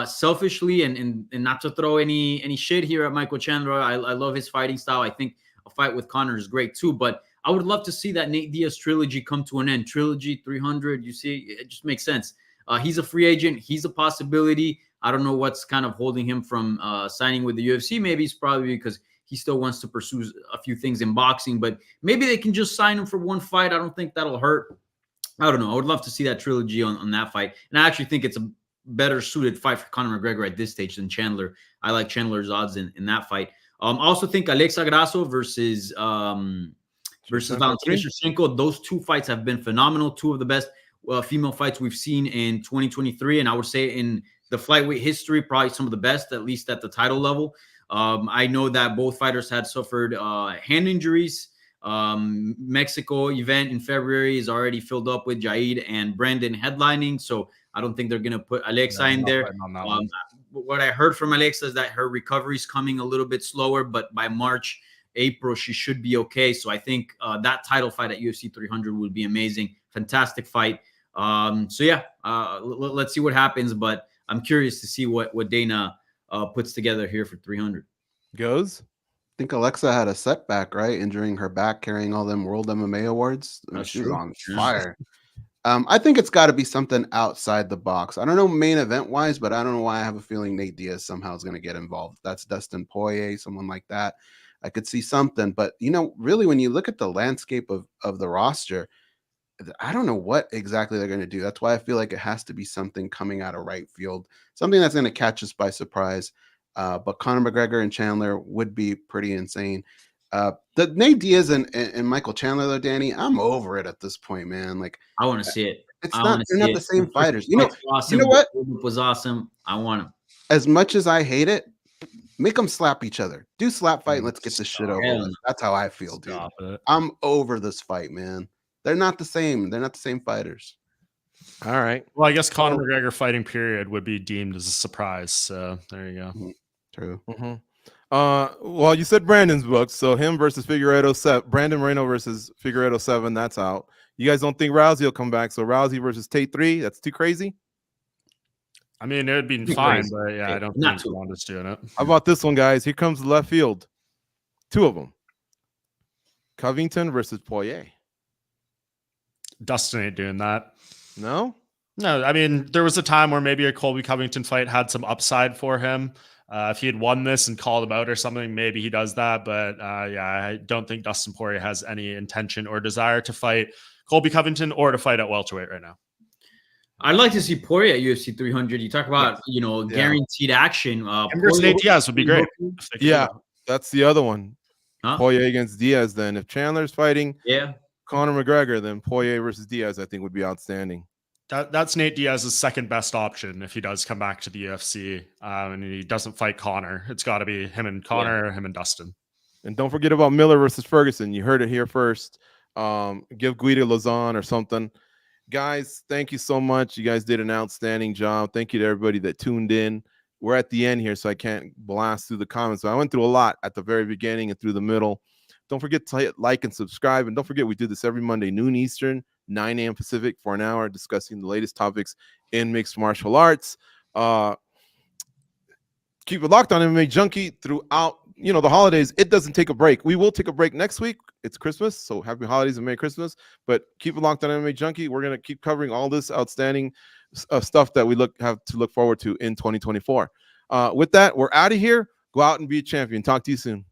selfishly, and not to throw any shit here at Michael Chandler, I love his fighting style. I think a fight with Conor is great too. But I would love to see that Nate Diaz trilogy come to an end. Trilogy 300. You see, it just makes sense. He's a free agent. He's a possibility. I don't know what's kind of holding him from signing with the UFC. Maybe it's probably because he still wants to pursue a few things in boxing, but maybe they can just sign him for one fight. I don't think that'll hurt. I don't know. I would love to see that trilogy on that fight. And I actually think it's a better suited fight for Conor McGregor at this stage than Chandler. I like Chandler's odds in that fight. I also think Alexa Grasso versus Valentina Shevchenko. Those two fights have been phenomenal. Two of the best female fights we've seen in 2023. And I would say in the flyweight history, probably some of the best, at least at the title level. I know that both fighters had suffered hand injuries. Mexico event in February is already filled up with Jaid and Brandon headlining. So I don't think they're going to put Alexa in there. What I heard from Alexa is that her recovery is coming a little bit slower, but by March, April, she should be okay. So I think that title fight at UFC 300 would be amazing. Fantastic fight. Let's see what happens. But I'm curious to see what Dana puts together here for 300. Goes? I think Alexa had a setback, right? Injuring her back, carrying all them World MMA awards. She was on fire. I think it's got to be something outside the box. I don't know main event wise, but I don't know why I have a feeling Nate Diaz somehow is going to get involved. That's Dustin Poirier, someone like that. I could see something, but really, when you look at the landscape of the roster, I don't know what exactly they're going to do. That's why I feel like it has to be something coming out of right field, something that's going to catch us by surprise. But Conor McGregor and Chandler would be pretty insane. The Nate Diaz and Michael Chandler, though, Danny, I'm over it at this point, man. Like, I want to see it. They're not the same fighters. Awesome. You know what? It was awesome. I want him. As much as I hate it, make them slap each other. Do slap fight. And let's get this shit over with. That's how I feel, dude. I'm over this fight, man. They're not the same. They're not the same fighters. All right. Well, I guess Conor McGregor fighting period would be deemed as a surprise. So there you go. True. Well, you said Brandon's book, so him versus Figueiredo 7, Brandon Moreno versus Figueiredo 7, that's out. You guys don't think Rousey will come back, so Rousey versus Tate 3, that's too crazy? I mean, it would be fine, but yeah, I don't think Ronda's doing it. How about this one, guys? Here comes the left field. Two of them. Covington versus Poirier. Dustin ain't doing that. No? No, I mean, there was a time where maybe a Colby Covington fight had some upside for him. If he had won this and called him out or something, maybe he does that. But I don't think Dustin Poirier has any intention or desire to fight Colby Covington or to fight at welterweight right now. I'd like to see Poirier at UFC 300. You talk about, guaranteed action. Versus Nate Diaz would be great. Yeah, that's the other one. Huh? Poirier against Diaz then. If Chandler's fighting Conor McGregor, then Poirier versus Diaz, I think, would be outstanding. That's Nate Diaz's second best option if he does come back to the UFC and he doesn't fight Conor. It's got to be him and Conor, him and Dustin. And don't forget about Miller versus Ferguson. You heard it here first. Give Guida Lausanne or something. Guys, thank you so much. You guys did an outstanding job. Thank you to everybody that tuned in. We're at the end here, so I can't blast through the comments. So I went through a lot at the very beginning and through the middle. Don't forget to hit like and subscribe. And don't forget, we do this every Monday, noon Eastern, 9 a.m. Pacific, for an hour, discussing the latest topics in mixed martial arts. Keep it locked on MMA Junkie throughout, the holidays. It doesn't take a break. We will take a break next week. It's Christmas, so happy holidays and Merry Christmas. But keep it locked on MMA Junkie. We're going to keep covering all this outstanding stuff that we have to look forward to in 2024. With that, we're out of here. Go out and be a champion. Talk to you soon.